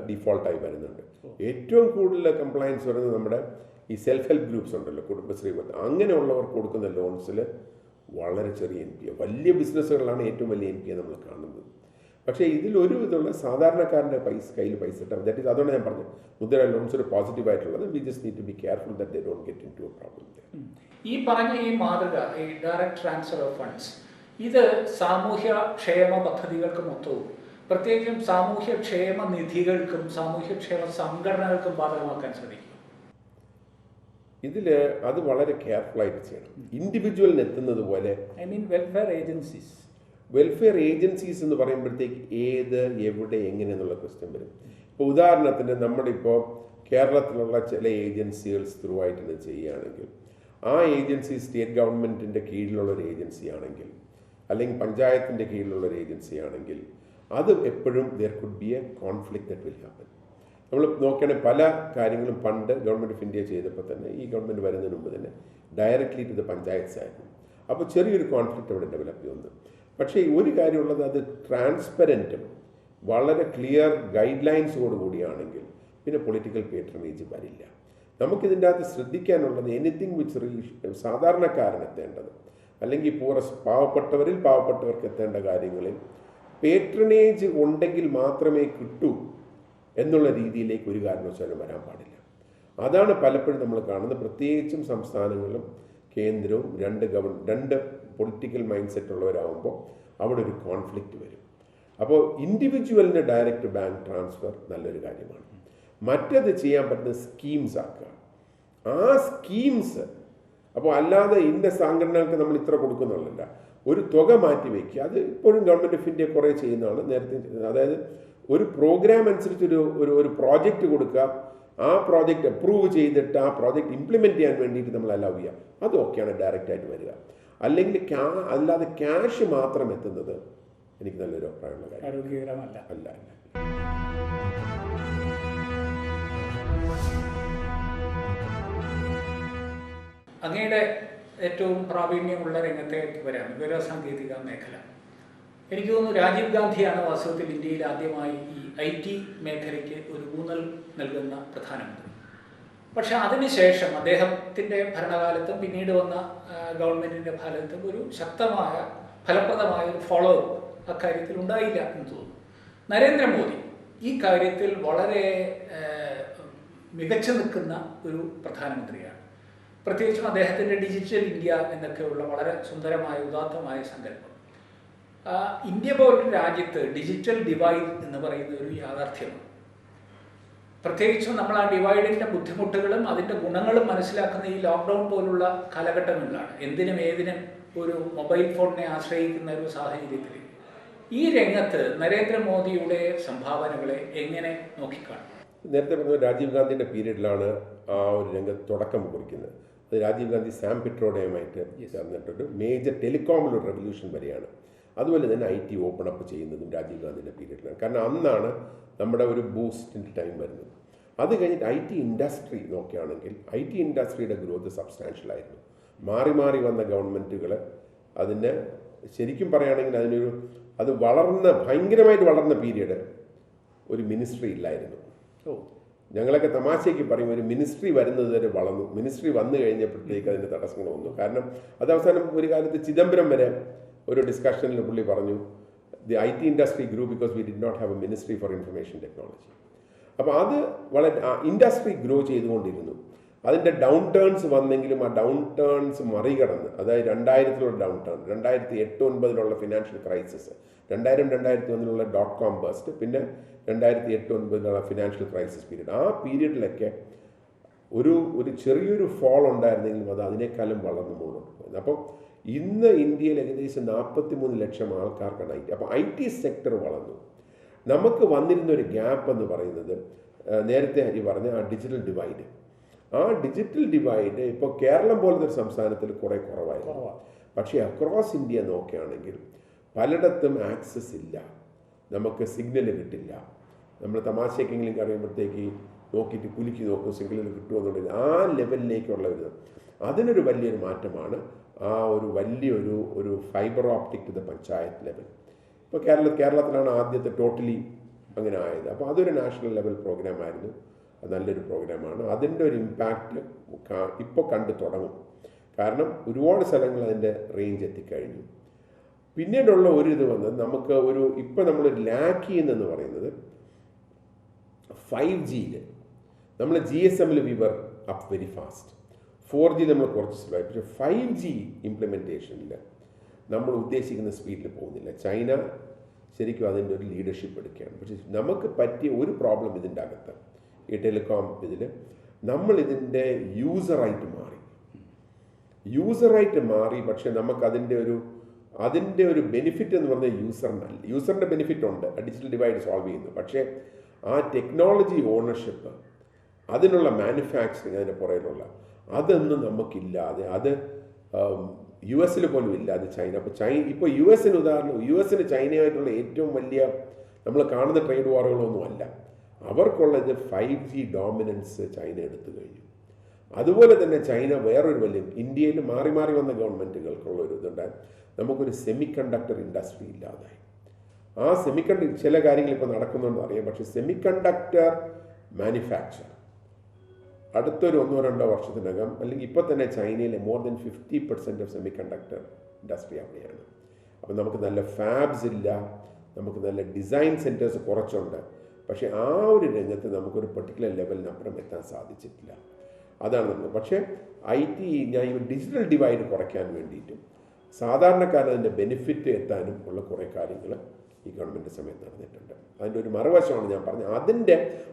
S2: ഡിഫോൾട്ടായി വരുന്നുണ്ട്. ഏറ്റവും കൂടുതൽ കംപ്ലയൻസ് വരുന്നത് നമ്മുടെ ഈ സെൽഫ് ഹെൽപ്പ് ഗ്രൂപ്പ്സ് ഉണ്ടല്ലോ, കുടുംബശ്രീ പോലത്തെ അങ്ങനെയുള്ളവർക്ക് കൊടുക്കുന്ന ലോൺസിൽ വളരെ ചെറിയ NPA. വലിയ ബിസിനസ്സുകളാണ് ഏറ്റവും വലിയ NPA നമ്മൾ കാണുന്നത്. പക്ഷേ ഇതിലൊരു ഇതുള്ള സാധാരണക്കാരൻ്റെ കയ്യിൽ പൈസ ഇട്ടാൽ ദാറ്റ് ഈസ്, അതുകൊണ്ട് ഞാൻ പറഞ്ഞു മുദ്ര ലോൺസ് ഒരു പോസിറ്റീവായിട്ടുള്ളത്. We just need to be careful that they don't get into a problem.
S1: ഈ പറഞ്ഞ ഈ മാതൃക, ഈ ഡയറക്റ്റ് ട്രാൻസ്ഫർ ഓഫ് ഫണ്ട്സ്, ഇത് സാമൂഹ്യ ക്ഷേമ പദ്ധതികൾക്ക് മൊത്തവും പ്രത്യേകിച്ചും സാമൂഹ്യക്ഷേമ നിധികൾക്കും സാമൂഹ്യക്ഷേമ സംഘടനകൾക്കും ബാധകമാക്കാൻ ശ്രമിക്കും.
S2: ഇതിൽ അത് വളരെ കെയർഫുള്ളായിട്ട് ചെയ്യണം. ഇൻഡിവിജ്വലിന് എത്തുന്നത് പോലെ
S1: I mean welfare agencies.
S2: Welfare agencies എന്ന് പറയുമ്പോഴത്തേക്ക് ഏത്, എവിടെ, എങ്ങനെ എന്നുള്ള ക്വസ്റ്റ്യൻ വരും. ഇപ്പോൾ ഉദാഹരണത്തിന് നമ്മളിപ്പോൾ കേരളത്തിലുള്ള ചില ഏജൻസികൾസ് ത്രൂ ആയിട്ട് ഇത് ചെയ്യുകയാണെങ്കിൽ ആ ഏജൻസി സ്റ്റേറ്റ് ഗവൺമെൻറ്റിൻ്റെ കീഴിലുള്ള ഒരു ഏജൻസി ആണെങ്കിൽ അല്ലെങ്കിൽ പഞ്ചായത്തിൻ്റെ കീഴിലുള്ള ഒരു ഏജൻസി ആണെങ്കിൽ അത് എപ്പോഴും there could be A conflict that will happen. നമ്മൾ നോക്കുകയാണെങ്കിൽ പല കാര്യങ്ങളും പണ്ട് ഗവൺമെൻറ് ഓഫ് ഇന്ത്യ ചെയ്തപ്പോൾ തന്നെ ഈ ഗവൺമെൻറ് വരുന്നതിന് മുമ്പ് തന്നെ ഡയറക്റ്റ്ലി ടു ദ പഞ്ചായത്ത്സ് ആയിരുന്നു. അപ്പോൾ ചെറിയൊരു കോൺഫ്ലിക്റ്റ് അവിടെ ഡെവലപ്പ് ചെയ്യുന്നു. പക്ഷേ ഒരു കാര്യമുള്ളത്, അത് ട്രാൻസ്പെറൻറ്റും വളരെ ക്ലിയർ ഗൈഡ് ലൈൻസോട് കൂടിയാണെങ്കിൽ പിന്നെ പൊളിറ്റിക്കൽ പേട്രണേജ് വരില്ല. നമുക്കിതിൻ്റെ അകത്ത് ശ്രദ്ധിക്കാനുള്ളത് എനിത്തിങ് വിച്ച് സാധാരണക്കാരനെത്തേണ്ടത് അല്ലെങ്കിൽ പാവപ്പെട്ടവരിൽ പാവപ്പെട്ടവർക്ക് എത്തേണ്ട കാര്യങ്ങളിൽ പേട്രണേജ് ഉണ്ടെങ്കിൽ മാത്രമേ കിട്ടൂ എന്നുള്ള രീതിയിലേക്ക് ഒരു കാരണവശാലും വരാൻ പാടില്ല. അതാണ് പലപ്പോഴും നമ്മൾ കാണുന്നത്. പ്രത്യേകിച്ചും സംസ്ഥാനങ്ങളും കേന്ദ്രവും രണ്ട് പൊളിറ്റിക്കൽ മൈൻഡ് സെറ്റ് ഉള്ളവരാകുമ്പോൾ അവിടെ ഒരു കോൺഫ്ലിക്റ്റ് വരും. അപ്പോൾ ഇൻഡിവിജ്വലിന് ഡയറക്റ്റ് ബാങ്ക് ട്രാൻസ്ഫർ നല്ലൊരു കാര്യമാണ്. മറ്റത് ചെയ്യാൻ പറ്റുന്ന സ്കീംസ് ആക്കുക. ആ സ്കീംസ് അപ്പോൾ അല്ലാതെ ഇന്ന സംഘടനകൾക്ക് നമ്മൾ ഇത്ര കൊടുക്കുന്നുള്ളല്ല, ഒരു തുക മാറ്റി വയ്ക്കുക. അത് ഇപ്പോഴും ഗവൺമെൻറ് ഓഫ് ഇന്ത്യ കുറേ ചെയ്യുന്നതാണ്. നേരത്തെ അതായത് ഒരു പ്രോഗ്രാം അനുസരിച്ച് ഒരു പ്രോജക്റ്റ് കൊടുക്കുക, ആ പ്രോജക്റ്റ് അപ്രൂവ് ചെയ്തിട്ട് ആ പ്രോജക്റ്റ് ഇംപ്ലിമെൻറ്റ് ചെയ്യാൻ വേണ്ടിയിട്ട് നമ്മൾ അലൗ ചെയ്യുക. അതൊക്കെയാണ് ഡയറക്റ്റായിട്ട് വരിക. അല്ലെങ്കിൽ അല്ലാതെ ക്യാഷ് മാത്രം എത്തുന്നത് എനിക്ക് നല്ലൊരു അഭിപ്രായമുള്ള കാര്യം
S1: ആരോഗ്യകരമല്ല.
S2: അല്ല.
S1: അങ്ങയുടെ ഏറ്റവും പ്രാവീണ്യമുള്ള രംഗത്തേക്ക് വരാം, വിവരസാങ്കേതിക മേഖല. എനിക്ക് തോന്നുന്നു രാജീവ് ഗാന്ധിയാണ് വാസ്തവത്തിൽ ഇന്ത്യയിൽ ആദ്യമായി ഈ IT മേഖലയ്ക്ക് ഒരു ഊന്നൽ നൽകുന്ന പ്രധാനമന്ത്രി. പക്ഷെ അതിനുശേഷം അദ്ദേഹത്തിൻ്റെ ഭരണകാലത്തും പിന്നീട് വന്ന ഗവൺമെൻറ്റിൻ്റെ ഫലത്തും ഒരു ശക്തമായ ഫലപ്രദമായ ഒരു ഫോളോ അപ്പ് അക്കാര്യത്തിൽ ഉണ്ടായില്ല എന്ന് തോന്നുന്നു. നരേന്ദ്രമോദി ഈ കാര്യത്തിൽ വളരെ മികച്ചു നിൽക്കുന്ന ഒരു പ്രധാനമന്ത്രിയാണ്. പ്രത്യേകിച്ചും അദ്ദേഹത്തിൻ്റെ ഡിജിറ്റൽ ഇന്ത്യ എന്നൊക്കെയുള്ള വളരെ സുന്ദരമായ ഉദാത്തമായ സങ്കല്പം. ഇന്ത്യ പോലൊരു രാജ്യത്ത് ഡിജിറ്റൽ ഡിവൈഡ് എന്ന് പറയുന്ന ഒരു യാഥാർത്ഥ്യമാണ്. പ്രത്യേകിച്ചും നമ്മൾ ആ ഡിവൈഡിൻ്റെ ബുദ്ധിമുട്ടുകളും അതിൻ്റെ ഗുണങ്ങളും മനസ്സിലാക്കുന്ന ഈ ലോക്ക്ഡൗൺ പോലുള്ള കാലഘട്ടങ്ങളിലാണ്. എന്തിനും ഏതിനും ഒരു മൊബൈൽ ഫോണിനെ ആശ്രയിക്കുന്ന ഒരു സാഹചര്യത്തിൽ ഈ രംഗത്ത് നരേന്ദ്രമോദിയുടെ സംഭാവനകളെ എങ്ങനെ നോക്കിക്കാണും?
S2: നേരത്തെ പറഞ്ഞ രാജീവ് ഗാന്ധിയുടെ പീരീഡിലാണ് ആ ഒരു രംഗത്ത് തുടക്കം കുറിക്കുന്നത്. അത് രാജീവ് ഗാന്ധി സാം പിട്രോഡയുമായിട്ട് ചേർന്നിട്ടൊരു മേജർ ടെലികോമിലൊരു റെവല്യൂഷൻ വരെയാണ്. അതുപോലെ തന്നെ IT ഓപ്പൺ അപ്പ് ചെയ്യുന്നതും രാജീവ് ഗാന്ധിയുടെ പീരീഡിലാണ്. കാരണം അന്നാണ് നമ്മുടെ ഒരു ബൂസ്റ്റിൻ്റെ ടൈം വരുന്നത്. അത് കഴിഞ്ഞിട്ട് IT ഇൻഡസ്ട്രി നോക്കുകയാണെങ്കിൽ IT ഇൻഡസ്ട്രിയുടെ ഗ്രോത്ത് സബ്സ്റ്റാൻഷ്യലായിരുന്നു. മാറി മാറി വന്ന ഗവൺമെൻറ്റുകൾ അതിന് ശരിക്കും പറയുകയാണെങ്കിൽ അത് ഭയങ്കരമായിട്ട് വളർന്ന പീരീഡ് ഒരു മിനിസ്ട്രി ഇല്ലായിരുന്നു. ഞങ്ങളൊക്കെ തമാശയ്ക്ക് പറയും ഒരു മിനിസ്ട്രി വരുന്നത് വരെ വളർന്നു. മിനിസ്ട്രി വന്നു കഴിഞ്ഞപ്പോഴത്തേക്ക് അതിൻ്റെ തടസ്സങ്ങൾ വന്നു. കാരണം അത് അവസാനം ഒരു കാലത്ത് ചിദംബരം വരെ ഒരു ഡിസ്കഷനിൽ പുള്ളി പറഞ്ഞു the IT industry grew because we did not have a ministry for information technology. അപ്പോൾ അത് വളരെ ഇൻഡസ്ട്രി ഗ്രോ ചെയ്തുകൊണ്ടിരുന്നു. അതിൻ്റെ ഡൗൺ ടേൺസ് വന്നെങ്കിലും ആ ഡൗൺ ടേൺസ് മറികടന്ന്, അതായത് 2000-ലുള്ള down turn, 2008-09 financial crisis, 2000-2001 .com bust, പിന്നെ 2008-09 ഫിനാൻഷ്യൽ ക്രൈസിസ് പീരീഡ്. ആ പീരീഡിലൊക്കെ ഒരു ചെറിയൊരു ഫോൾ ഉണ്ടായിരുന്നെങ്കിലും അത് അതിനേക്കാളും വളർന്നു മുന്നോട്ട് പോയത്. അപ്പോൾ ഇന്ന് ഇന്ത്യയിൽ ഏകദേശം 43 ലക്ഷം ആൾക്കാർക്കാണ് IT. അപ്പോൾ IT സെക്ടർ വളർന്നു. നമുക്ക് വന്നിരുന്നൊരു ഗ്യാപ്പ് എന്ന് പറയുന്നത് നേരത്തെ ഹരി പറഞ്ഞ ആ ഡിജിറ്റൽ ഡിവൈഡ്. ആ ഡിജിറ്റൽ ഡിവൈഡ് ഇപ്പോൾ കേരളം പോലത്തെ ഒരു സംസ്ഥാനത്തിൽ കുറേ കുറവായിരുന്നു. പക്ഷേ അക്രോസ് ഇന്ത്യ നോക്കുകയാണെങ്കിൽ പലയിടത്തും ആക്സസ് ഇല്ല, നമുക്ക് സിഗ്നൽ കിട്ടില്ല. നമ്മൾ തമാശയ്ക്കെങ്കിലും അറിയുമ്പോഴത്തേക്ക് നോക്കിയിട്ട് കുലുക്കി നോക്കും സിഗ്നൽ കിട്ടുമെന്നുണ്ടെങ്കിൽ ആ ലെവലിലേക്കുള്ള അതിനൊരു വലിയൊരു മാറ്റമാണ് ആ ഒരു വലിയൊരു fibre optic to the panchayat level. ഇപ്പോൾ കേരളത്തിലാണ് ആദ്യത്തെ ടോട്ടലി അങ്ങനെ ആയത്. അപ്പോൾ അതൊരു നാഷണൽ ലെവൽ പ്രോഗ്രാമായിരുന്നു, നല്ലൊരു പ്രോഗ്രാമാണ്. അതിൻ്റെ ഒരു ഇമ്പാക്റ്റ് ഇപ്പോൾ കണ്ടു തുടങ്ങും. കാരണം ഒരുപാട് സ്ഥലങ്ങൾ അതിൻ്റെ റേഞ്ച് എത്തിക്കഴിഞ്ഞു. പിന്നീടുള്ള ഒരു ഇത് വന്നത് നമുക്ക് ഇപ്പോൾ നമ്മൾ ലാക്ക് ചെയ്യുന്നതെന്ന് പറയുന്നത് 5G നമ്മൾ GSMൽ we were up very fast. 4G നമ്മൾ കുറച്ച് സ്ലോ ആയി. പക്ഷേ 5G ഇംപ്ലിമെൻറ്റേഷനിൽ നമ്മൾ ഉദ്ദേശിക്കുന്ന സ്പീഡിൽ പോകുന്നില്ല. ചൈന ശരിക്കും അതിൻ്റെ ഒരു ലീഡർഷിപ്പ് എടുക്കുകയാണ്. പക്ഷേ നമുക്ക് പറ്റിയ ഒരു പ്രോബ്ലം ഇതിൻ്റെ അകത്ത്, ഈ ടെലികോം ഇതിൽ നമ്മളിതിൻ്റെ യൂസറായിട്ട് മാറി. പക്ഷേ നമുക്ക് അതിൻ്റെ ഒരു ബെനിഫിറ്റ് എന്ന് പറഞ്ഞാൽ യൂസറിൻ്റെ ബെനിഫിറ്റ് ഉണ്ട്, ഡിജിറ്റൽ ഡിവൈഡ് സോൾവ് ചെയ്യുന്നു. പക്ഷേ ആ ടെക്നോളജി ഓണർഷിപ്പ്, അതിനുള്ള മാനുഫാക്ചറിങ്, അതിൻ്റെ പുറകിലുള്ള അതൊന്നും നമുക്കില്ലാതെ, അത് US പോലും ഇല്ലാതെ ചൈന. അപ്പോൾ ഇപ്പോൾ US ചൈനയായിട്ടുള്ള ഏറ്റവും വലിയ നമ്മൾ കാണുന്ന ട്രേഡ് വാറുകളൊന്നും അല്ല. അവർക്കുള്ളത് 5G ഡോമിനൻസ് ചൈന എടുത്തു കഴിഞ്ഞു. അതുപോലെ തന്നെ ചൈന വേറൊരു വലിയ, ഇന്ത്യയിൽ മാറി വന്ന ഗവൺമെൻറ്റുകൾക്കുള്ള ഒരു ഇതുണ്ടായി, നമുക്കൊരു സെമി കണ്ടക്ടർ ഇൻഡസ്ട്രി ഇല്ലാതായി. ആ ചില കാര്യങ്ങൾ ഇപ്പോൾ നടക്കുന്നുണ്ടെന്ന് അറിയാം. പക്ഷേ സെമി കണ്ടക്ടർ മാനുഫാക്ചർ അടുത്തൊരു 1-2 വർഷത്തിനകം, അല്ലെങ്കിൽ ഇപ്പോൾ തന്നെ ചൈനയിലെ more than 50% of semi conductor industry അവിടെയാണ്. അപ്പോൾ നമുക്ക് നല്ല ഫാബ്സ് ഇല്ല, നമുക്ക് നല്ല ഡിസൈൻ സെൻറ്റേഴ്സ് കുറച്ചുണ്ട്. പക്ഷേ ആ ഒരു രംഗത്ത് നമുക്കൊരു പെർട്ടിക്കുലർ ലെവലിനപ്പുറം എത്താൻ സാധിച്ചിട്ടില്ല. അതാണ് നമ്മൾ. പക്ഷേ ഞാൻ ഈ ഡിജിറ്റൽ ഡിവൈഡ് കുറയ്ക്കാൻ വേണ്ടിയിട്ടും സാധാരണക്കാരതിൻ്റെ ബെനിഫിറ്റ് എത്താനും ഉള്ള കുറേ കാര്യങ്ങൾ ഈ ഗവൺമെൻറ് സമയത്ത് നടന്നിട്ടുണ്ട്. അതിൻ്റെ ഒരു മറുവശമാണ് ഞാൻ പറഞ്ഞത്.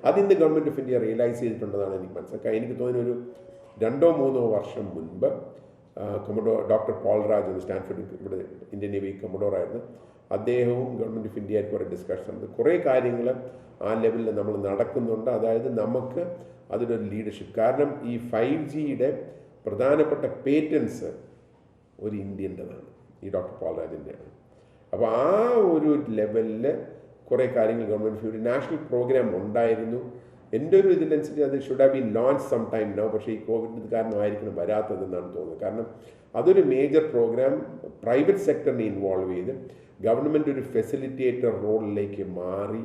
S2: അതിന്ന് ഗവൺമെൻറ് ഓഫ് ഇന്ത്യ റിയലൈസ് ചെയ്തിട്ടുണ്ടെന്നാണ് എനിക്ക് മനസ്സിലാക്കുക. എനിക്ക് തോന്നുന്ന ഒരു 2-3 വർഷം മുൻപ് ഡോക്ടർ പോൾ രാജ്, സ്റ്റാൻഫോർഡ് ഇവിടെ ഇന്ത്യൻ നേവി കമഡോറായിരുന്നു, അദ്ദേഹവും ഗവൺമെൻറ് ഓഫ് ഇന്ത്യയായിട്ട് കുറേ ഡിസ്കഷൻ ഉണ്ട്. കുറേ കാര്യങ്ങൾ ആ ലെവലിൽ നമ്മൾ നടക്കുന്നുണ്ട്. അതായത് നമുക്ക് അതിനൊരു ലീഡർഷിപ്പ്, കാരണം ഈ 5Gയുടെ പ്രധാനപ്പെട്ട പേറ്റൻസ് ഒരു ഇന്ത്യൻ്റെതാണ്, ഈ ഡോക്ടർ പോൾ രാജിൻ്റെയാണ്. അപ്പോൾ ആ ഒരു ലെവലിൽ കുറേ കാര്യങ്ങൾ ഗവൺമെൻറ് ഒരു നാഷണൽ പ്രോഗ്രാം ഉണ്ടായിരുന്നു. എൻ്റെ ഒരു ഇതിനനുസരിച്ച് അത് should have been launch some time no. പക്ഷേ ഈ കോവിഡ് കാരണമായിരിക്കണം വരാത്തതെന്നാണ് തോന്നുന്നത്. കാരണം അതൊരു മേജർ പ്രോഗ്രാം പ്രൈവറ്റ് സെക്ടറിനെ ഇൻവോൾവ് ചെയ്ത് ഗവൺമെൻറ് ഒരു ഫെസിലിറ്റേറ്റർ റോളിലേക്ക് മാറി.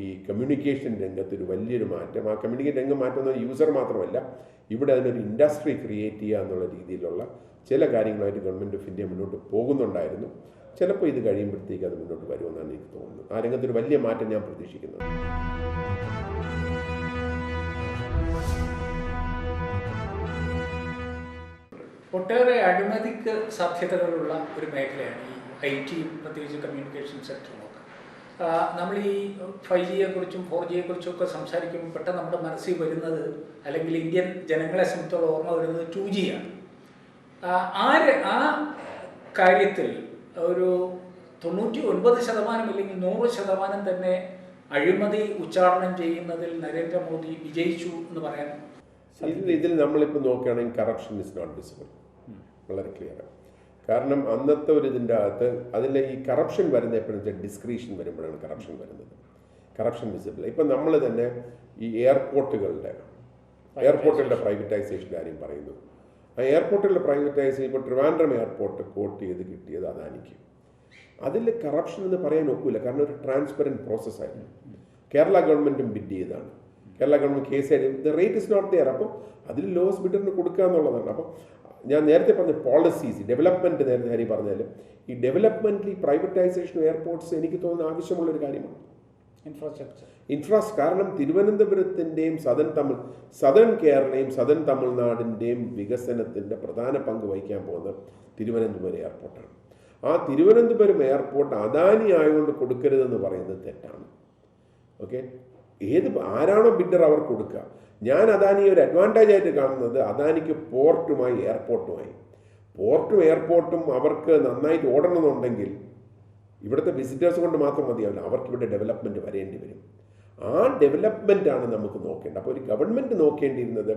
S2: ഈ കമ്മ്യൂണിക്കേഷൻ രംഗത്ത് ഒരു വലിയൊരു മാറ്റം, ആ കമ്മ്യൂണിക്കേഷൻ രംഗം മാറ്റുന്ന യൂസർ മാത്രമല്ല, ഇവിടെ അതിനൊരു ഇൻഡസ്ട്രി ക്രിയേറ്റ് ചെയ്യുക എന്നുള്ള രീതിയിലുള്ള ചില കാര്യങ്ങളായിട്ട് ഗവൺമെൻറ് ഓഫ് ഇന്ത്യ മുന്നോട്ട് പോകുന്നുണ്ടായിരുന്നു. ചിലപ്പോൾ ഇത് കഴിയുമ്പോഴത്തേക്ക് അത് മുന്നോട്ട് വരുമെന്നാണ് എനിക്ക് തോന്നുന്നത്. ആ രംഗത്തൊരു വലിയ മാറ്റം ഞാൻ പ്രതീക്ഷിക്കുന്നു.
S1: ഒട്ടേറെ അഴിമതിക്ക് സാധ്യതകളുള്ള ഒരു മേഖലയാണ് ഈ IT, പ്രത്യേകിച്ച് കമ്മ്യൂണിക്കേഷൻ സെക്ടറിലൊക്കെ. നമ്മൾ ഈ 5Gയെക്കുറിച്ചും 4Gയെക്കുറിച്ചും ഒക്കെ സംസാരിക്കുമ്പോൾ പെട്ടെന്ന് നമ്മുടെ മനസ്സിൽ വരുന്നത്, അല്ലെങ്കിൽ ഇന്ത്യൻ ജനങ്ങളെ സംബന്ധിച്ചോളം ഓർമ്മ വരുന്നത് 2G ആണ്. ആ കാര്യത്തിൽ ഒരു 99% അല്ലെങ്കിൽ 100% തന്നെ അഴിമതി ഉച്ചാരണം ചെയ്യുന്നതിൽ നരേന്ദ്രമോദി വിജയിച്ചു എന്ന് പറയാൻ.
S2: ഇതിൽ നമ്മളിപ്പോൾ നോക്കുകയാണെങ്കിൽ കറപ്ഷൻ ഇസ് നോട്ട് വിസിബിൾ, വളരെ ക്ലിയർ. കാരണം അന്നത്തെ ഒരു ഇതിൻ്റെ അകത്ത് അതിൽ ഈ കറപ്ഷൻ വരുന്ന എപ്പോഴും വെച്ചാൽ ഡിസ്ക്രീഷൻ വരുമ്പോഴാണ് കറപ്ഷൻ വരുന്നത്. Corruption visible. ഇപ്പം നമ്മൾ തന്നെ ഈ എയർപോർട്ടുകളുടെ പ്രൈവറ്റൈസേഷൻ്റെ കാര്യം പറയുന്നു. ആ എയർപോർട്ടുകളുടെ പ്രൈവറ്റൈസേഷൻ, ഇപ്പോൾ ട്രിവാൻഡ്രം എയർപോർട്ട് കോട്ട് ചെയ്ത് കിട്ടിയത് അദാനിക്ക്. അതിൽ കറപ്ഷൻ എന്ന് പറയാൻ ഒക്കില്ല, കാരണം ഒരു ട്രാൻസ്പെറൻറ്റ് പ്രോസസ്സായിരുന്നു. കേരള ഗവൺമെൻറ്റും ബിഡ് ചെയ്താണ്. Kerala government case the rate is not there. അപ്പോൾ അതിൽ ലോസ് ബിഡറിന് കൊടുക്കുക എന്നുള്ളതാണ്. അപ്പോൾ ഞാൻ നേരത്തെ പറഞ്ഞ പോളിസീസ്, ഡെവലപ്മെൻറ്റ്, നേരത്തെ ഹരി പറഞ്ഞാൽ ഈ ഡെവലപ്മെൻറ്റിൽ ഈ പ്രൈവറ്റൈസേഷൻ എയർപോർട്ട്സ് എനിക്ക് തോന്നുന്ന ആവശ്യമുള്ളൊരു കാര്യമാണ്. ഇൻഫ്രാസ്ട്രക്ചർ. കാരണം തിരുവനന്തപുരത്തിൻ്റെയും സദൺ കേരളയും സദൺ തമിഴ്നാടിൻ്റെയും വികസനത്തിൻ്റെ പ്രധാന പങ്ക് വഹിക്കാൻ പോകുന്ന തിരുവനന്തപുരം എയർപോർട്ടാണ്. ആ തിരുവനന്തപുരം എയർപോർട്ട് അദാനി ആയതുകൊണ്ട് കൊടുക്കരുതെന്ന് പറയുന്നത് തെറ്റാണ്. ഓക്കെ, ആരാണോ ബിഡർ അവർ കൊടുക്കുക. ഞാൻ അദാനിയെ ഒരു അഡ്വാൻറ്റേജ് ആയിട്ട് കാണുന്നത്, അദാനിക്ക് പോർട്ടും എയർപോർട്ടും അവർക്ക് നന്നായിട്ട് ഓടണമെന്നുണ്ടെങ്കിൽ ഇവിടുത്തെ വിസിറ്റേഴ്സ് കൊണ്ട് മാത്രം മതിയാവില്ല, അവർക്ക് ഇവിടെ ഡെവലപ്മെൻറ്റ് വരേണ്ടി വരും. ആ ഡെവലപ്മെൻറ്റാണ് നമുക്ക് നോക്കേണ്ടത്. അപ്പോൾ ഒരു ഗവൺമെൻറ് നോക്കേണ്ടിയിരുന്നത്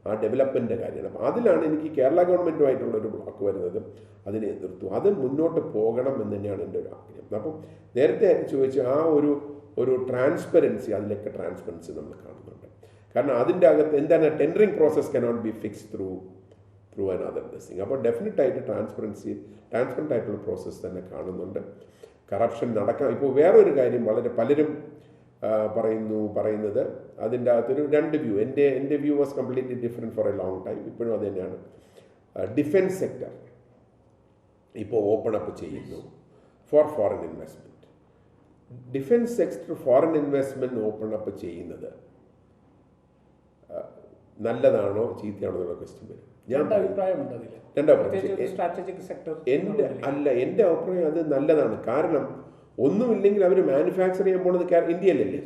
S2: ആ ഡെവലപ്മെൻറ്റിൻ്റെ കാര്യമാണ്. അപ്പോൾ അതിലാണ് എനിക്ക് കേരള ഗവൺമെൻറ്റുമായിട്ടുള്ളൊരു ബ്ലോക്ക് വരുന്നത്. അതിനെ എതിർത്തു. അത് മുന്നോട്ട് പോകണം എന്ന് തന്നെയാണ് എൻ്റെ ഒരു ആഗ്രഹം. അപ്പം നേരത്തെ ചോദിച്ച ആ ഒരു ട്രാൻസ്പെറൻസി, അതിലൊക്കെ ട്രാൻസ്പെറൻസി നമ്മൾ കാണുന്നുണ്ട്. കാരണം അതിൻ്റെ അകത്ത് എന്താണ്, tendering process cannot be fix through another ദിങ്. അപ്പോൾ ഡെഫിനറ്റായിട്ട് ട്രാൻസ്പെറൻ്റ് ആയിട്ടുള്ള പ്രോസസ്സ് തന്നെ കാണുന്നുണ്ട്. കറപ്ഷൻ നടക്കാം. ഇപ്പോൾ വേറൊരു കാര്യം, പലരും പറയുന്നത് അതിൻ്റെ അകത്തൊരു രണ്ട് വ്യൂ. എൻ്റെ view was completely different for a long time. ഇപ്പോഴും അത് തന്നെയാണ്. ഡിഫൻസ് സെക്ടർ ഇപ്പോൾ ഓപ്പൺ അപ്പ് ചെയ്യുന്നു for foreign investment. Defence sector foreign investment open up ചെയ്യുന്നത് നല്ലതാണോ ചീത്തയാണോ എന്നുള്ള ക്വസ്റ്റ്യൻ വരും. എൻ്റെ അഭിപ്രായം അത് നല്ലതാണ്. കാരണം ഒന്നുമില്ലെങ്കിൽ അവർ മാനുഫാക്ചർ ചെയ്യാൻ പോണത് ഇന്ത്യയിലല്ലേ.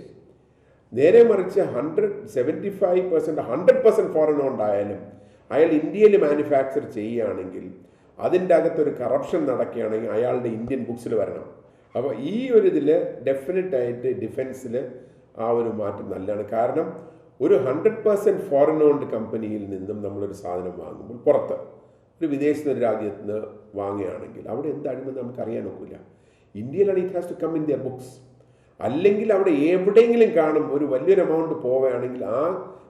S2: നേരെ മറിച്ച് 75% 100% ഫോറിൻ ഉണ്ടായാലും അയാൾ ഇന്ത്യയിൽ മാനുഫാക്ചർ ചെയ്യുകയാണെങ്കിൽ അതിൻ്റെ അകത്തൊരു കറപ്ഷൻ നടക്കുകയാണെങ്കിൽ അയാളുടെ ഇന്ത്യൻ ബുക്സിൽ വരണം. അപ്പോൾ ഈ ഒരു ഇതിൽ ഡെഫിനറ്റായിട്ട് ഡിഫൻസിൽ ആ ഒരു മാറ്റം നല്ലതാണ്. കാരണം ഒരു 100% ഫോറിൻ ഓൺഡ് കമ്പനിയിൽ നിന്നും നമ്മളൊരു സാധനം വാങ്ങുമ്പോൾ പുറത്ത് ഒരു വിദേശ രാജ്യത്ത് നിന്ന് വാങ്ങുകയാണെങ്കിൽ അവിടെ എന്താണെന്ന് നമുക്ക് അറിയാൻ ഒക്കില്ല. ഇന്ത്യയിലാണ് it has to come in their books. അല്ലെങ്കിൽ അവിടെ എവിടെയെങ്കിലും കാണും ഒരു വലിയൊരു എമൗണ്ട് പോവുകയാണെങ്കിൽ ആ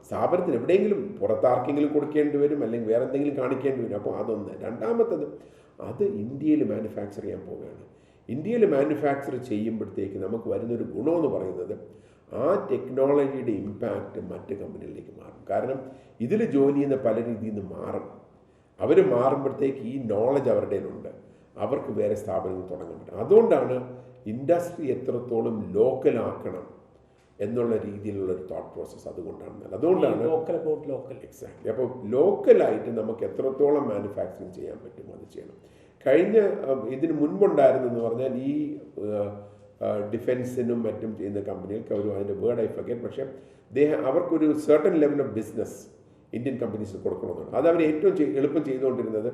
S2: സ്ഥാപനത്തിന് എവിടെയെങ്കിലും പുറത്താർക്കെങ്കിലും കൊടുക്കേണ്ടി വരും, അല്ലെങ്കിൽ വേറെ എന്തെങ്കിലും കാണിക്കേണ്ടി വരും. അപ്പോൾ അതൊന്ന്. രണ്ടാമത്തത് അത് ഇന്ത്യയിൽ മാനുഫാക്ചർ ചെയ്യാൻ പോവുകയാണ്. ഇന്ത്യയിൽ മാനുഫാക്ചർ ചെയ്യുമ്പോഴത്തേക്ക് നമുക്ക് വരുന്നൊരു ഗുണമെന്ന് പറയുന്നത് ആ ടെക്നോളജിയുടെ ഇമ്പാക്റ്റ് മറ്റ് കമ്പനികളിലേക്ക് മാറും. കാരണം ഇതിൽ ജോലി ചെയ്യുന്ന പല രീതിയിൽ നിന്ന് മാറും. അവർ മാറുമ്പോഴത്തേക്ക് ഈ നോളജ് അവരുടെ കയ്യിലുണ്ട്, അവർക്ക് വേറെ സ്ഥാപനങ്ങൾ തുടങ്ങാൻ പറ്റും. അതുകൊണ്ടാണ് ഇൻഡസ്ട്രി എത്രത്തോളം ലോക്കലാക്കണം എന്നുള്ള രീതിയിലുള്ളൊരു തോട്ട് പ്രോസസ്സ് അതുകൊണ്ടാണ്. അതുകൊണ്ടാണ് എക്സാക്ട്ലി. അപ്പോൾ ലോക്കലായിട്ട് നമുക്ക് എത്രത്തോളം മാനുഫാക്ചറിങ് ചെയ്യാൻ പറ്റും അത് ചെയ്യണം. കഴിഞ്ഞ ഇതിന് മുൻപുണ്ടായിരുന്നെന്ന് പറഞ്ഞാൽ ഈ ഡിഫൻസിനും മറ്റും ചെയ്യുന്ന കമ്പനികൾക്ക് അവർ അതിൻ്റെ വേർഡ് ഐ ഫർഗെറ്റ്, പക്ഷേ അവർക്കൊരു certain level of business Indian കമ്പനീസിന് കൊടുക്കണമെന്നാണ്. അത് അവർ ഏറ്റവും എളുപ്പം ചെയ്തുകൊണ്ടിരുന്നത്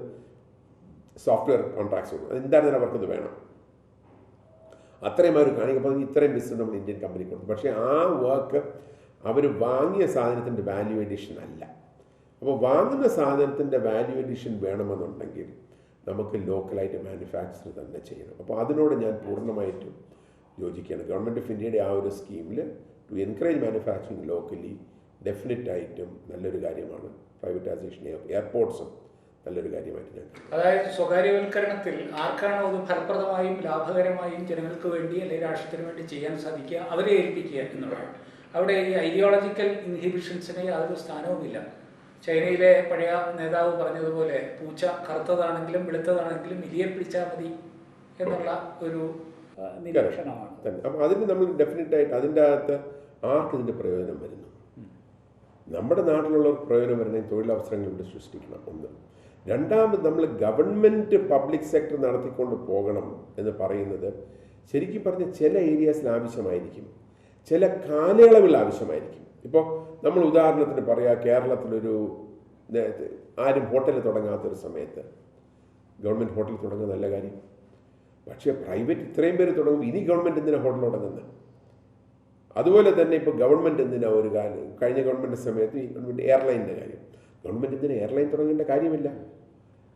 S2: സോഫ്റ്റ്വെയർ കോൺട്രാക്ട്സ് കൊടുക്കും. അതെന്താണെങ്കിലും അവർക്കത് വേണം. അത്രയും അവർ കാണിക്കുമ്പോൾ ഇത്രയും ബിസിനസ് നമ്മൾ ഇന്ത്യൻ കമ്പനി കൊടുക്കും. പക്ഷേ ആ വർക്ക് അവർ വാങ്ങിയ സാധനത്തിൻ്റെ വാല്യൂ എഡിഷൻ അല്ല. അപ്പോൾ വാങ്ങുന്ന സാധനത്തിൻ്റെ വാല്യൂ എഡിഷൻ വേണമെന്നുണ്ടെങ്കിൽ നമുക്ക് ലോക്കലായിട്ട് മാനുഫാക്ചർ തന്നെ ചെയ്യണം. അപ്പോൾ അതിനോട് ഞാൻ പൂർണ്ണമായിട്ടും യോജിക്കുകയാണ്. ഗവൺമെൻറ് ഓഫ് ഇന്ത്യയുടെ ആ ഒരു സ്കീമിൽ ടു എൻകറേജ് മാനുഫാക്ചറിങ് ലോക്കലി ഡെഫിനറ്റായിട്ടും നല്ലൊരു കാര്യമാണ്. പ്രൈവറ്റൈസേഷൻ എയർപോർട്ട്സും നല്ലൊരു കാര്യമായിട്ട് ഞാൻ.
S1: അതായത് സ്വകാര്യവൽക്കരണത്തിൽ ആർക്കാണോ അത് ഫലപ്രദമായും ലാഭകരമായും ജനങ്ങൾക്ക് വേണ്ടി അല്ലെങ്കിൽ രാഷ്ട്രത്തിന് വേണ്ടി ചെയ്യാൻ സാധിക്കുക അവരെ ഏൽപ്പിക്കുക എന്നുള്ളതാണ്. അവിടെ ഈ ഐഡിയോളജിക്കൽ ഇൻഹിബിഷൻസിന് യാതൊരു സ്ഥാനവുമില്ല. ചൈനയിലെ പഴയ നേതാവ് പറഞ്ഞതുപോലെ പൂച്ച കറുത്തതാണെങ്കിലും വെളുത്തതാണെങ്കിലും എലിയെ പിടിച്ചാൽ മതി എന്നുള്ള ഒരു നിരീക്ഷണമാണ്.
S2: അപ്പം അതിന് നമ്മൾ ഡെഫിനറ്റായിട്ട് അതിൻ്റെ അകത്ത് ആർക്ക് ഇതിൻ്റെ പ്രയോജനം വരുന്നു? നമ്മുടെ നാട്ടിലുള്ളവർക്ക് പ്രയോജനം വരണമെങ്കിൽ തൊഴിലവസരങ്ങൾ ഇവിടെ സൃഷ്ടിക്കണം. ഒന്ന്. രണ്ടാമത് നമ്മൾ ഗവൺമെൻറ് പബ്ലിക് സെക്ടർ നടത്തിക്കൊണ്ട് പോകണം എന്ന് പറയുന്നത് ശരിക്കും പറഞ്ഞ ചില ഏരിയാസിൽ ആവശ്യമായിരിക്കും, ചില കാലയളവിൽ ആവശ്യമായിരിക്കും. ഇപ്പോൾ നമ്മൾ ഉദാഹരണത്തിന് പറയാം, കേരളത്തിലൊരു ആരും ഹോട്ടൽ തുടങ്ങാത്തൊരു സമയത്ത് ഗവൺമെൻറ് ഹോട്ടൽ തുടങ്ങുക നല്ല കാര്യം. പക്ഷേ പ്രൈവറ്റ് ഇത്രയും പേര് തുടങ്ങുമ്പോൾ ഇനി ഗവൺമെൻറ് എന്തിനാണ് ഹോട്ടൽ തുടങ്ങുന്നത്? അതുപോലെ തന്നെ ഇപ്പോൾ ഗവൺമെൻറ് എന്തിനാ ഒരു കാര്യം കഴിഞ്ഞ ഗവൺമെൻറ് സമയത്ത് ഈ ഗവൺമെൻറ് എയർലൈനിൻ്റെ കാര്യം ഗവൺമെൻറ് എന്തിനാ എയർലൈൻ തുടങ്ങേണ്ട കാര്യമില്ല.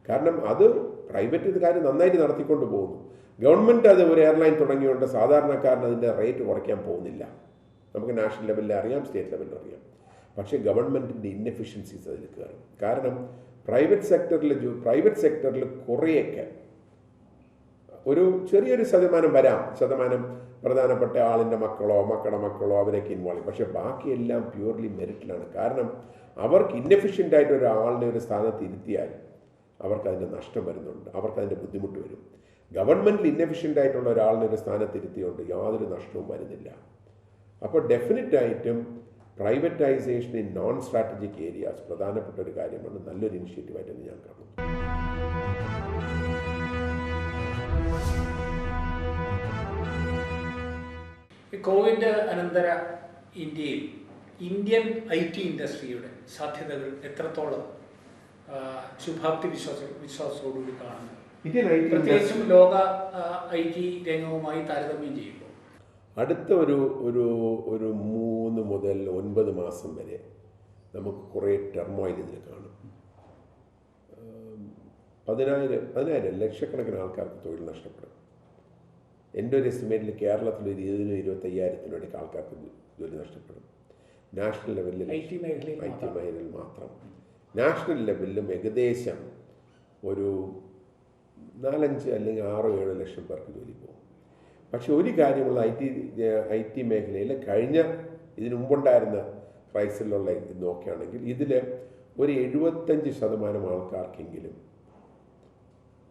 S2: കാരണം അത് പ്രൈവറ്റ് ഇത് കാര്യം നന്നായിട്ട് നടത്തിക്കൊണ്ട് പോകുന്നു. ഗവൺമെൻറ് അത് ഒരു എയർലൈൻ തുടങ്ങിയുകൊണ്ട് സാധാരണക്കാരന് അതിൻ്റെ റേറ്റ് കുറയ്ക്കാൻ പോകുന്നില്ല. നമുക്ക് നാഷണൽ ലെവലിൽ അറിയാം, സ്റ്റേറ്റ് ലെവലിൽ അറിയാം. പക്ഷേ ഗവൺമെൻറ്റിൻ്റെ ഇന്നെഫിഷ്യൻസീസ് അതിൽ കയറും. കാരണം പ്രൈവറ്റ് സെക്ടറിൽ കുറേയൊക്കെ ഒരു ചെറിയൊരു ശതമാനം പ്രധാനപ്പെട്ട ആളിൻ്റെ മക്കളുടെ മക്കളോ അവരൊക്കെ ഇൻവോൾവ് ചെയ്യും. പക്ഷേ ബാക്കിയെല്ലാം പ്യൂർലി മെറിറ്റിലാണ്. കാരണം അവർക്ക് ഇന്നെഫിഷ്യൻ്റ് ആയിട്ട് ഒരാളിനെ ഒരു സ്ഥാനത്ത് ഇരുത്തിയാൽ അവർക്കതിൻ്റെ നഷ്ടം വരുന്നുണ്ട്, അവർക്കതിൻ്റെ ബുദ്ധിമുട്ട് വരും. ഗവൺമെൻറ്റിൽ ഇന്നെഫിഷ്യൻ്റ് ആയിട്ടുള്ള ഒരാളിനെ ഒരു സ്ഥാനത്ത് ഇരുത്തിയുകൊണ്ട് യാതൊരു നഷ്ടവും വരുന്നില്ല. അപ്പോൾ ഡെഫിനറ്റായിട്ടും privatisation in non strategic areas പ്രധാനപ്പെട്ട ഒരു കാര്യമാണ്. നല്ലൊരു ഇനിഷ്യേറ്റീവായിട്ടാണ് ഞാൻ കാണുന്നത്.
S1: കോവിഡ് അനന്തര ഇന്ത്യയിൽ ഇന്ത്യൻ IT ഇൻഡസ്ട്രിയുടെ സാധ്യതകൾ എത്രത്തോളം ശുഭാപ്തി വിശ്വാസത്തോടുകൂടി കാണുന്നു? പ്രത്യേകിച്ചും ലോക IT രംഗവുമായി താരതമ്യം ചെയ്യുമ്പോൾ
S2: അടുത്ത ഒരു 3 മുതൽ 9 മാസം വരെ നമുക്ക് കുറേ ടെർമോയിൽ ഇതിൽ കാണും. 10,000 ലക്ഷക്കണക്കിന് ആൾക്കാർക്ക് തൊഴിൽ നഷ്ടപ്പെടും. എൻ്റെ ഒരു എസ്റ്റിമേറ്റിൽ കേരളത്തിൽ ഒരു 20,000-25,000 ആൾക്കാർക്ക് ജോലി നഷ്ടപ്പെടും. നാഷണൽ ലെവലിൽ IT മേഖലയിൽ മാത്രം. നാഷണൽ ലെവലിലും ഏകദേശം ഒരു 4-5 അല്ലെങ്കിൽ 6-7 ലക്ഷം പേർക്ക് ജോലി പോകും. പക്ഷെ ഒരു കാര്യമുള്ള ഐ ടി മേഖലയിൽ കഴിഞ്ഞ ഇതിനു മുമ്പുണ്ടായിരുന്ന പ്രൈസിലുള്ള ഇത് നോക്കുകയാണെങ്കിൽ ഇതിൽ ഒരു 75% ആൾക്കാർക്കെങ്കിലും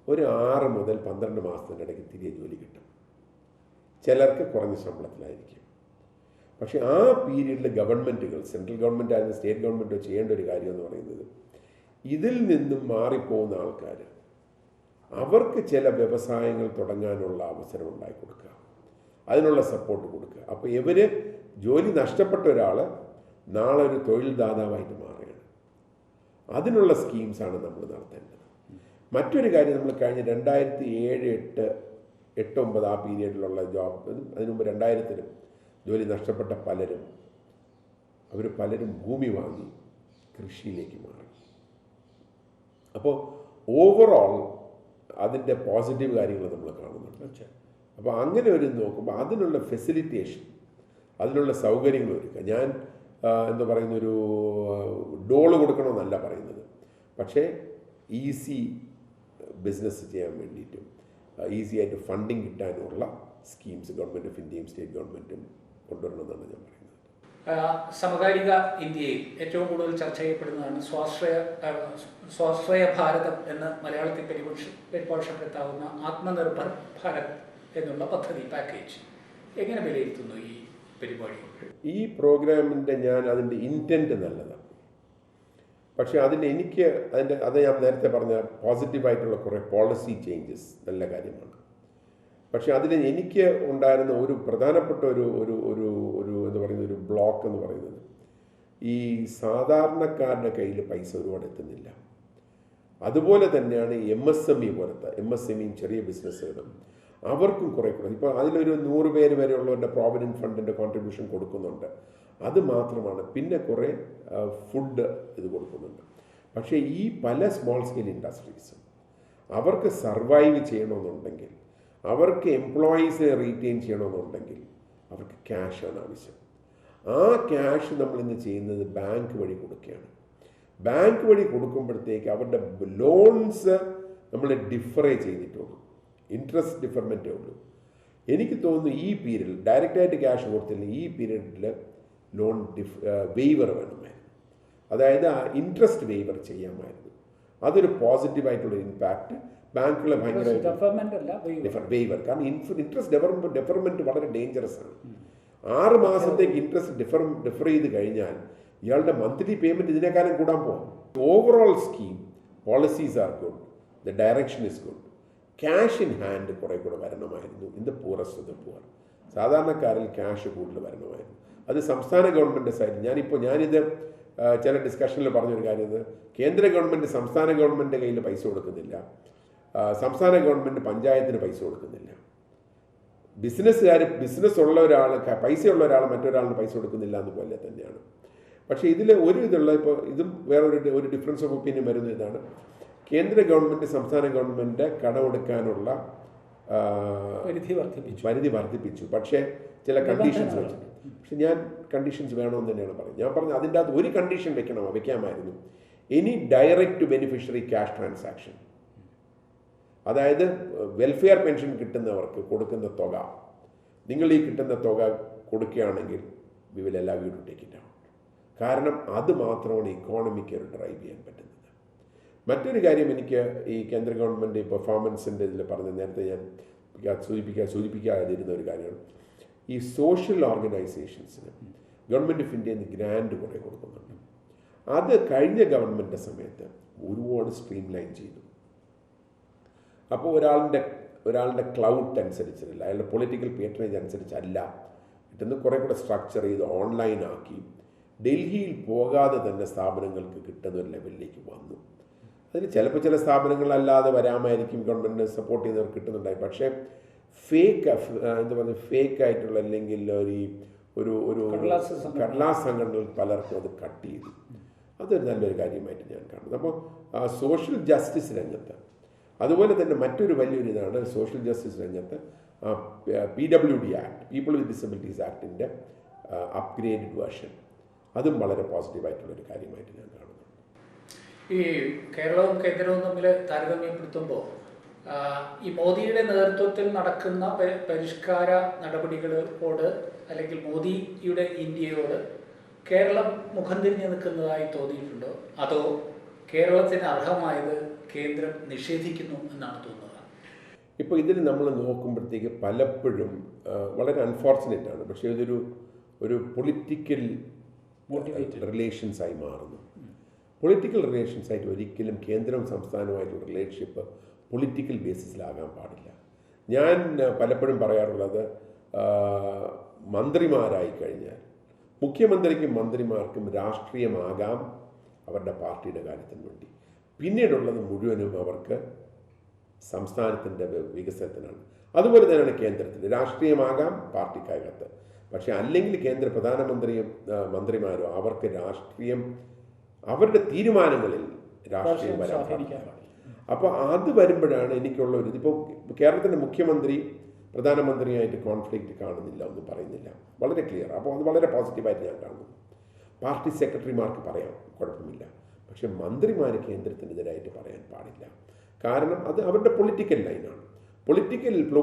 S2: ഒരു 6 മുതൽ 12 മാസത്തിൻ്റെ ഇടയ്ക്ക് തിരികെ ജോലി കിട്ടും. ചിലർക്ക് കുറഞ്ഞ ശമ്പളത്തിലായിരിക്കും. പക്ഷേ ആ പീരീഡിൽ ഗവൺമെൻറ്റുകൾ, സെൻട്രൽ ഗവൺമെൻറ് ആയിരുന്നു സ്റ്റേറ്റ് ഗവൺമെൻറ്റോ ചെയ്യേണ്ട ഒരു കാര്യം എന്ന് പറയുന്നത്, ഇതിൽ നിന്നും മാറിപ്പോകുന്ന ആൾക്കാർ അവർക്ക് ചില വ്യവസായങ്ങൾ തുടങ്ങാനുള്ള അവസരം ഉണ്ടാക്കി കൊടുക്കുക, അതിനുള്ള സപ്പോർട്ട് കൊടുക്കുക. അപ്പോൾ ഇവർ ജോലി നഷ്ടപ്പെട്ട ഒരാൾ നാളെ ഒരു തൊഴിൽ ദാതാവായിട്ട് മാറുകയാണ്. അതിനുള്ള സ്കീംസാണ് നമ്മൾ നടത്തേണ്ടത്. മറ്റൊരു കാര്യം, നമ്മൾ കഴിഞ്ഞ 2007, 8, 9 ആ പീരീഡിലുള്ള ജോബ്, അതിനു മുമ്പ് 2000-ലും ജോലി നഷ്ടപ്പെട്ട അവർ പലരും ഭൂമി വാങ്ങി കൃഷിയിലേക്ക് മാറി. അപ്പോൾ ഓവറോൾ അതിൻ്റെ പോസിറ്റീവ് കാര്യങ്ങൾ നമ്മൾ കാണുന്നുണ്ട്. അപ്പോൾ അങ്ങനെ ഒരു നോക്കുമ്പോൾ അതിനുള്ള ഫെസിലിറ്റേഷൻ, അതിനുള്ള സൗകര്യങ്ങൾ ഒരുക്കുക. ഞാൻ എന്താ പറയുന്ന ഒരു ഡോള് കൊടുക്കണമെന്നല്ല പറയുന്നത്, പക്ഷേ ഈസി ബിസിനസ് ചെയ്യാൻ വേണ്ടിയിട്ടും ഈസി ആയിട്ട് ഫണ്ടിങ് കിട്ടാനുള്ള സ്കീംസ് ഗവൺമെൻറ് ഓഫ് ഇന്ത്യയും സ്റ്റേറ്റ് ഗവൺമെൻറ്റും കൊണ്ടുവരണമെന്നാണ് ഞാൻ പറയുന്നത്.
S1: സമകാലിക ഇന്ത്യയിൽ ഏറ്റവും കൂടുതൽ ചർച്ച ചെയ്യപ്പെടുന്നതാണ് സ്വാശ്രയ ഭാരതം എന്ന് മലയാളത്തിൽ പരിഭാഷപ്പെടുത്താവുന്ന ആത്മനിർഭർ ഭാരത് എന്നുള്ള പദ്ധതി പാക്കേജ്. എങ്ങനെ വിലയിരുത്തുന്നു ഈ പരിപാടി?
S2: ഈ പ്രോഗ്രാമിൻ്റെ അതിൻ്റെ ഇൻറ്റൻറ്റ് നല്ലതാണ്. പക്ഷേ അത് ഞാൻ നേരത്തെ പറഞ്ഞ പോസിറ്റീവായിട്ടുള്ള കുറേ പോളിസി ചേഞ്ചസ് നല്ല കാര്യമാണ്. പക്ഷേ എനിക്ക് ഉണ്ടായിരുന്ന ഒരു പ്രധാനപ്പെട്ട ഒരു ഒരു ഒരു ഒരു എന്താ പറയുന്ന ഒരു ബ്ലോക്ക് എന്ന് പറയുന്നത്, ഈ സാധാരണക്കാരുടെ കയ്യിൽ പൈസ ഒരുപാട് എത്തുന്നില്ല. അതുപോലെ തന്നെയാണ് MSME പോലത്തെ MSMEയും ചെറിയ ബിസിനസ്സുകളും അവർക്കും കുറേ കൂടെ. ഇപ്പോൾ അതിലൊരു 100 പേര് വരെയുള്ളവരുടെ പ്രോവിഡൻറ്റ് ഫണ്ടിൻ്റെ കോൺട്രിബ്യൂഷൻ കൊടുക്കുന്നുണ്ട്. അത് മാത്രമാണ്. പിന്നെ കുറേ ഫുഡ് ഇത് കൊടുക്കുന്നുണ്ട്. പക്ഷേ ഈ പല സ്മോൾ സ്കെയിൽ ഇൻഡസ്ട്രീസും അവർക്ക് സർവൈവ് ചെയ്യണമെന്നുണ്ടെങ്കിൽ, അവർക്ക് എംപ്ലോയീസിനെ റീറ്റെയിൻ ചെയ്യണമെന്നുണ്ടെങ്കിൽ അവർക്ക് ക്യാഷാണ് ആവശ്യം. ആ ക്യാഷ് നമ്മളിന്ന് ചെയ്യുന്നത് ബാങ്ക് വഴി കൊടുക്കുകയാണ്. ബാങ്ക് വഴി കൊടുക്കുമ്പോഴത്തേക്ക് അവരുടെ ലോൺസ് നമ്മൾ ഡിഫറേ ചെയ്തിട്ടുള്ളൂ, ഇൻട്രസ്റ്റ് ഡിഫർമെൻറ്റേ ഉള്ളൂ. എനിക്ക് തോന്നുന്നു ഈ പീരീഡിൽ ഡയറക്റ്റായിട്ട് ക്യാഷ് കൊടുത്തില്ല, ഈ പീരീഡിൽ ലോൺ വെയ്വർ വേണമായിരുന്നു. അതായത് ആ ഇൻട്രസ്റ്റ് വെയ്വർ ചെയ്യാമായിരുന്നു. അതൊരു പോസിറ്റീവായിട്ടുള്ള ഇമ്പാക്റ്റ് ബാങ്കുകളെ ഭയങ്കര വെയ്വർ. കാരണം ഇൻട്രസ്റ്റ് ഡെഫർമെൻറ്റ് വളരെ ഡേഞ്ചറസ് ആണ്. 6 മാസത്തേക്ക് ഇൻട്രസ്റ്റ് ഡിഫർ ചെയ്ത് കഴിഞ്ഞാൽ ഇയാളുടെ മന്ത്ലി പേയ്മെൻറ്റ് ഇതിനേക്കാളും കൂടാൻ പോകും. Overall scheme policies are good, the direction is good. Cash in hand കുറേ കൂടെ വരണമായിരുന്നു. In the poorest of the poor, സാധാരണക്കാരിൽ ക്യാഷ് കൂടുതൽ വരണമായിരുന്നു. അത് സംസ്ഥാന ഗവൺമെൻറ് സൈഡിൽ ഞാനിത് ചില ഡിസ്കഷനിൽ പറഞ്ഞൊരു കാര്യം, കേന്ദ്ര ഗവൺമെൻറ് സംസ്ഥാന ഗവൺമെൻറ് കയ്യിൽ പൈസ കൊടുക്കുന്നില്ല, സംസ്ഥാന ഗവൺമെൻറ് പഞ്ചായത്തിന് പൈസ കൊടുക്കുന്നില്ല. ബിസിനസ് ഉള്ള ഒരാൾ, പൈസയുള്ള ഒരാൾ മറ്റൊരാളിന് പൈസ കൊടുക്കുന്നില്ല എന്നുപോലെ തന്നെയാണ്. പക്ഷേ ഇതിൽ ഇപ്പോൾ ഇതും വേറൊരു ഡിഫറൻസ് ഓഫ് ഒപ്പീനിയൻ വരുന്ന ഇതാണ്, കേന്ദ്ര ഗവൺമെൻറ് സംസ്ഥാന ഗവൺമെൻറ് കടമെടുക്കാനുള്ള പരിധി വർദ്ധിപ്പിച്ചു. പക്ഷേ ചില കണ്ടീഷൻസ് വെച്ചിട്ടുണ്ട്. പക്ഷെ ഞാൻ കണ്ടീഷൻസ് വേണമെന്ന് തന്നെയാണ് പറയുന്നത്. ഞാൻ പറഞ്ഞത് അതിൻ്റെ അകത്ത് ഒരു കണ്ടീഷൻ വെക്കാമായിരുന്നു, any direct beneficiary cash transaction. അതായത് വെൽഫെയർ പെൻഷൻ കിട്ടുന്നവർക്ക് കൊടുക്കുന്ന തുക, നിങ്ങൾ ഈ കിട്ടുന്ന തുക കൊടുക്കുകയാണെങ്കിൽ we will allow you to take it out. കാരണം അത് മാത്രമാണ് ഇക്കോണമിക്ക് ഡ്രൈവ് ചെയ്യാൻ പറ്റുന്നത്. മറ്റൊരു കാര്യം എനിക്ക് ഈ കേന്ദ്ര ഗവൺമെൻറ് പെർഫോമൻസിൻ്റെ ഇതിൽ പറഞ്ഞ നേരത്തെ ഞാൻ സൂചിപ്പിക്കാതിരുന്ന ഒരു കാര്യമാണ്, ഈ സോഷ്യൽ ഓർഗനൈസേഷൻസിന് ഗവൺമെൻറ് ഓഫ് ഇന്ത്യയിൽ നിന്ന് ഗ്രാൻഡ് കുറേ കൊടുക്കുന്നുണ്ട്. അത് കഴിഞ്ഞ ഗവൺമെൻറ് സമയത്ത് ഒരുപാട് സ്ട്രീം ലൈൻ ചെയ്തു. അപ്പോൾ ഒരാളുടെ ക്ലൗട്ട് അനുസരിച്ചല്ല, അയാളുടെ പൊളിറ്റിക്കൽ പേട്രേജ് അനുസരിച്ചല്ല കിട്ടുന്ന, കുറേ കൂടെ സ്ട്രക്ചർ ചെയ്ത് ഓൺലൈനാക്കി ഡൽഹിയിൽ പോകാതെ തന്നെ സ്ഥാപനങ്ങൾക്ക് കിട്ടുന്ന ഒരു ലെവലിലേക്ക് വന്നു. അതിന് ചിലപ്പോൾ ചില സ്ഥാപനങ്ങളല്ലാതെ വരാമായിരിക്കും ഗവൺമെൻറ് സപ്പോർട്ട് ചെയ്യുന്നവർക്ക് കിട്ടുന്നുണ്ടായി. പക്ഷേ ഫേക്കായിട്ടുള്ള അല്ലെങ്കിൽ ഒരു കടലാസ് സംഘടനകൾ പലർക്കും അത് കട്ട് ചെയ്തു. അതൊരു നല്ലൊരു കാര്യമായിട്ട് ഞാൻ കാണുന്നത്. അപ്പോൾ സോഷ്യൽ ജസ്റ്റിസ് രംഗത്ത്, അതുപോലെ തന്നെ മറ്റൊരു വലിയൊരു ഇതാണ് സോഷ്യൽ ജസ്റ്റിസ് രംഗത്ത് PWD act, people with disabilities ആക്ടിൻ്റെ അപ്ഗ്രേഡഡ് വേർഷൻ, അതും വളരെ പോസിറ്റീവായിട്ടുള്ളൊരു കാര്യമായിട്ട് ഞാൻ കാണുന്നു.
S1: ഈ കേരളവും കേന്ദ്രവും തമ്മിൽ താരതമ്യപ്പെടുത്തുമ്പോൾ ഈ മോദിയുടെ നേതൃത്വത്തിൽ നടക്കുന്ന പരിഷ്കാര നടപടികളോട് അല്ലെങ്കിൽ മോദിയുടെ ഇന്ത്യയോട് കേരളം മുഖം തിരിഞ്ഞു നിൽക്കുന്നതായി തോന്നിയിട്ടുണ്ടോ, അതോ കേരളത്തിന് അർഹമായത് കേന്ദ്രം നിഷേധിക്കുന്നു എന്നാണ് തോന്നുന്നത്?
S2: ഇപ്പോൾ ഇതിൽ നമ്മൾ നോക്കുമ്പോഴത്തേക്ക് പലപ്പോഴും വളരെ അൺഫോർച്ചുനേറ്റ് ആണ്, പക്ഷേ ഒരു പൊളിറ്റിക്കൽ റിലേഷൻസായി മാറുന്നു. പൊളിറ്റിക്കൽ റിലേഷൻസായിട്ട് ഒരിക്കലും കേന്ദ്രവും സംസ്ഥാനവുമായിട്ടുള്ള റിലേഷൻഷിപ്പ് പൊളിറ്റിക്കൽ ബേസിസിലാകാൻ പാടില്ല. ഞാൻ പലപ്പോഴും പറയാറുള്ളത്, മന്ത്രിമാരായി കഴിഞ്ഞാൽ മുഖ്യമന്ത്രിക്കും മന്ത്രിമാർക്കും രാഷ്ട്രീയമാകാം അവരുടെ പാർട്ടിയുടെ കാര്യത്തിന് വേണ്ടി, പിന്നീടുള്ളത് മുഴുവനും അവർക്ക് സംസ്ഥാനത്തിൻ്റെ വികസനത്തിനാണ്. അതുപോലെ തന്നെയാണ് കേന്ദ്രത്തിൽ രാഷ്ട്രീയമാകാം പാർട്ടിക്കകത്ത്, പക്ഷെ അല്ലെങ്കിൽ കേന്ദ്ര പ്രധാനമന്ത്രിയും മന്ത്രിമാരോ അവർക്ക് രാഷ്ട്രീയം അവരുടെ തീരുമാനങ്ങളിൽ രാഷ്ട്രീയം വരാൻ പാടില്ല. അപ്പോൾ അത് വരുമ്പോഴാണ് എനിക്കുള്ള ഒരു ഇതിപ്പോൾ കേരളത്തിൻ്റെ മുഖ്യമന്ത്രി പ്രധാനമന്ത്രിയായിട്ട് കോൺഫ്ലിക്റ്റ് കാണുന്നില്ല, ഒന്നും പറയുന്നില്ല, വളരെ ക്ലിയർ. അപ്പോൾ അത് വളരെ പോസിറ്റീവായിട്ട് ഞാൻ കാണുന്നു. പാർട്ടി സെക്രട്ടറിമാർക്ക് പറയാം, കുഴപ്പമില്ല, പക്ഷെ മന്ത്രിമാർ കേന്ദ്രത്തിനെതിരായിട്ട് പറയാൻ പാടില്ല. കാരണം അത് അവരുടെ പൊളിറ്റിക്കൽ ലൈനാണ്.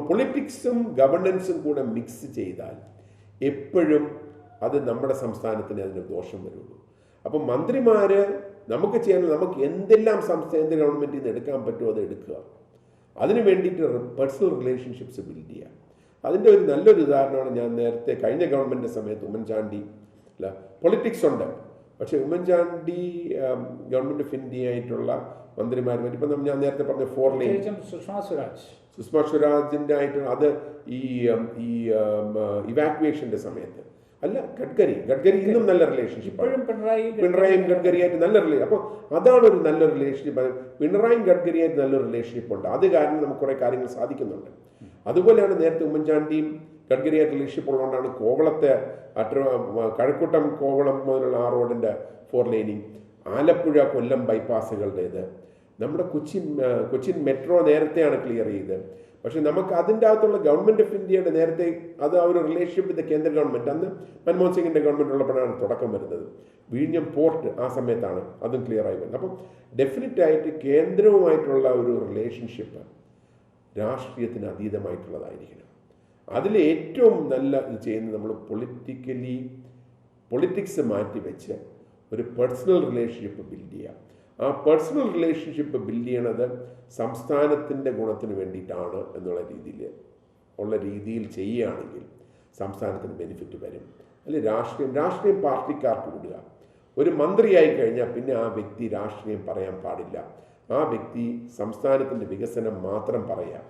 S2: പൊളിറ്റിക്സും ഗവർണൻസും കൂടെ മിക്സ് ചെയ്താൽ എപ്പോഴും അത് നമ്മുടെ സംസ്ഥാനത്തിന് അതിന് ദോഷം വരുള്ളൂ. അപ്പം മന്ത്രിമാർ നമുക്ക് ചെയ്യാനുള്ള നമുക്ക് എന്തെല്ലാം കേന്ദ്ര ഗവൺമെൻറ്റിൽ നിന്ന് എടുക്കാൻ പറ്റുമോ അത് എടുക്കുക. അതിന് വേണ്ടിയിട്ട് പേഴ്സണൽ റിലേഷൻഷിപ്സ് ബിൽഡ് ചെയ്യുക. അതിൻ്റെ ഒരു നല്ലൊരു ഉദാഹരണമാണ് ഞാൻ നേരത്തെ കഴിഞ്ഞ ഗവൺമെൻറ് സമയത്ത് ഉമ്മൻചാണ്ടി അല്ല പൊളിറ്റിക്സ് ഉണ്ട്, പക്ഷേ ഉമ്മൻചാണ്ടി ഗവൺമെൻറ് ഓഫ് ഇന്ത്യ ആയിട്ടുള്ള മന്ത്രിമാരുമായിട്ട് ഇപ്പം ഞാൻ നേരത്തെ പറഞ്ഞ 4 ലൈൻ സുഷമ സ്വരാജിൻ്റെ ആയിട്ട് അത് ഈ ഇവാക്യുവേഷൻ്റെ സമയത്ത് അല്ല ഗഡ്കരി ഇന്നും നല്ല റിലേഷൻഷിപ്പാണ്. പിണറായിയും ഗഡ്കരിയായിട്ട് നല്ല റിലേഷൻ. അപ്പോൾ അതാണ് ഒരു നല്ല റിലേഷൻഷിപ്പ്. പിണറായിയും ഗഡ്കരിയായിട്ട് നല്ലൊരു റിലേഷൻഷിപ്പ് ഉണ്ട്. അത് കാരണം നമുക്ക് കുറേ കാര്യങ്ങൾ സാധിക്കുന്നുണ്ട്. അതുപോലെയാണ് നേരത്തെ ഉമ്മൻചാണ്ടിയും ഗഡ്കരിയായിട്ട് റിലേഷൻഷിപ്പ് ഉള്ളതുകൊണ്ടാണ് കോവളത്തെ കഴക്കൂട്ടം കോവളം മുതലുള്ള ആ റോഡിൻ്റെ 4 ലൈനിങ്, ആലപ്പുഴ കൊല്ലം ബൈപ്പാസുകളുടേത്, നമ്മുടെ കൊച്ചിൻ മെട്രോ നേരത്തെയാണ് ക്ലിയർ ചെയ്ത്. പക്ഷെ നമുക്ക് അതിൻ്റെ അകത്തുള്ള ഗവൺമെൻറ് ഓഫ് ഇന്ത്യയുടെ നേരത്തെ അത് ആ ഒരു റിലേഷൻഷിപ്പ് വിത്ത് കേന്ദ്ര ഗവൺമെൻറ്, അന്ന് മൻമോഹൻ സിംഗിൻ്റെ ഗവൺമെൻറ് ഉള്ളപ്പോഴാണ് തുടക്കം വരുന്നത്. വിഴിഞ്ഞം പോർട്ട് ആ സമയത്താണ് അതും ക്ലിയർ ആയി വരുന്നത്. അപ്പം ഡെഫിനറ്റായിട്ട് കേന്ദ്രവുമായിട്ടുള്ള ഒരു റിലേഷൻഷിപ്പ് രാഷ്ട്രീയത്തിന് അതീതമായിട്ടുള്ളതായിരിക്കണം. അതിൽ ഏറ്റവും നല്ല ഇത് ചെയ്യുന്നത് നമ്മൾ പൊളിറ്റിക്സ് മാറ്റി വെച്ച് ഒരു പേഴ്സണൽ റിലേഷൻഷിപ്പ് ബിൽഡ് ചെയ്യുക. ആ പേഴ്സണൽ റിലേഷൻഷിപ്പ് ബിൽഡ് ചെയ്യണത് സംസ്ഥാനത്തിൻ്റെ ഗുണത്തിന് വേണ്ടിയിട്ടാണ് എന്നുള്ള രീതിയിൽ ചെയ്യുകയാണെങ്കിൽ സംസ്ഥാനത്തിന് ബെനിഫിറ്റ് വരും. അല്ലെങ്കിൽ രാഷ്ട്രീയം പാർട്ടിക്കാർക്ക് വിടുക. ഒരു മന്ത്രിയായി കഴിഞ്ഞാൽ പിന്നെ ആ വ്യക്തി രാഷ്ട്രീയം പറയാൻ പാടില്ല. ആ വ്യക്തി സംസ്ഥാനത്തിൻ്റെ വികസനം മാത്രം പറയാം.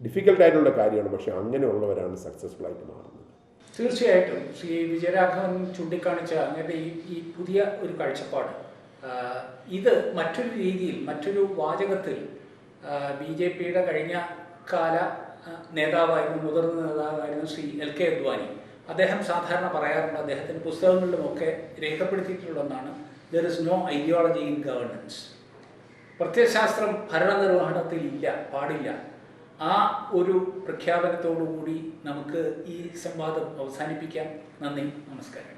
S2: ഡിഫിക്കൽട്ടായിട്ടുള്ള കാര്യമാണ്, പക്ഷെ അങ്ങനെയുള്ളവരാണ് സക്സസ്ഫുൾ ആയിട്ട് മാറുന്നത്.
S1: തീർച്ചയായിട്ടും ശ്രീ വിജയരാഘവൻ ചൂണ്ടിക്കാണിച്ച അങ്ങനത്തെ ഈ പുതിയ ഒരു കാഴ്ചപ്പാട് ഇത് മറ്റൊരു രീതിയിൽ മറ്റൊരു വാചകത്തിൽ BJPയുടെ കഴിഞ്ഞ കാല നേതാവായിരുന്നു, മുതിർന്ന നേതാവായിരുന്നു ശ്രീ LK അദ്വാനി. അദ്ദേഹം സാധാരണ പറയാറുണ്ട്, അദ്ദേഹത്തിൻ്റെ പുസ്തകങ്ങളിലുമൊക്കെ രേഖപ്പെടുത്തിയിട്ടുള്ളതാണ്, there is no ideology in governance. പ്രത്യയശാസ്ത്രം ഭരണനിർവഹണത്തിൽ പാടില്ല. ആ ഒരു പ്രഖ്യാപനത്തോടുകൂടി നമുക്ക് ഈ സംവാദം അവസാനിപ്പിക്കാം. നന്ദി, നമസ്കാരം.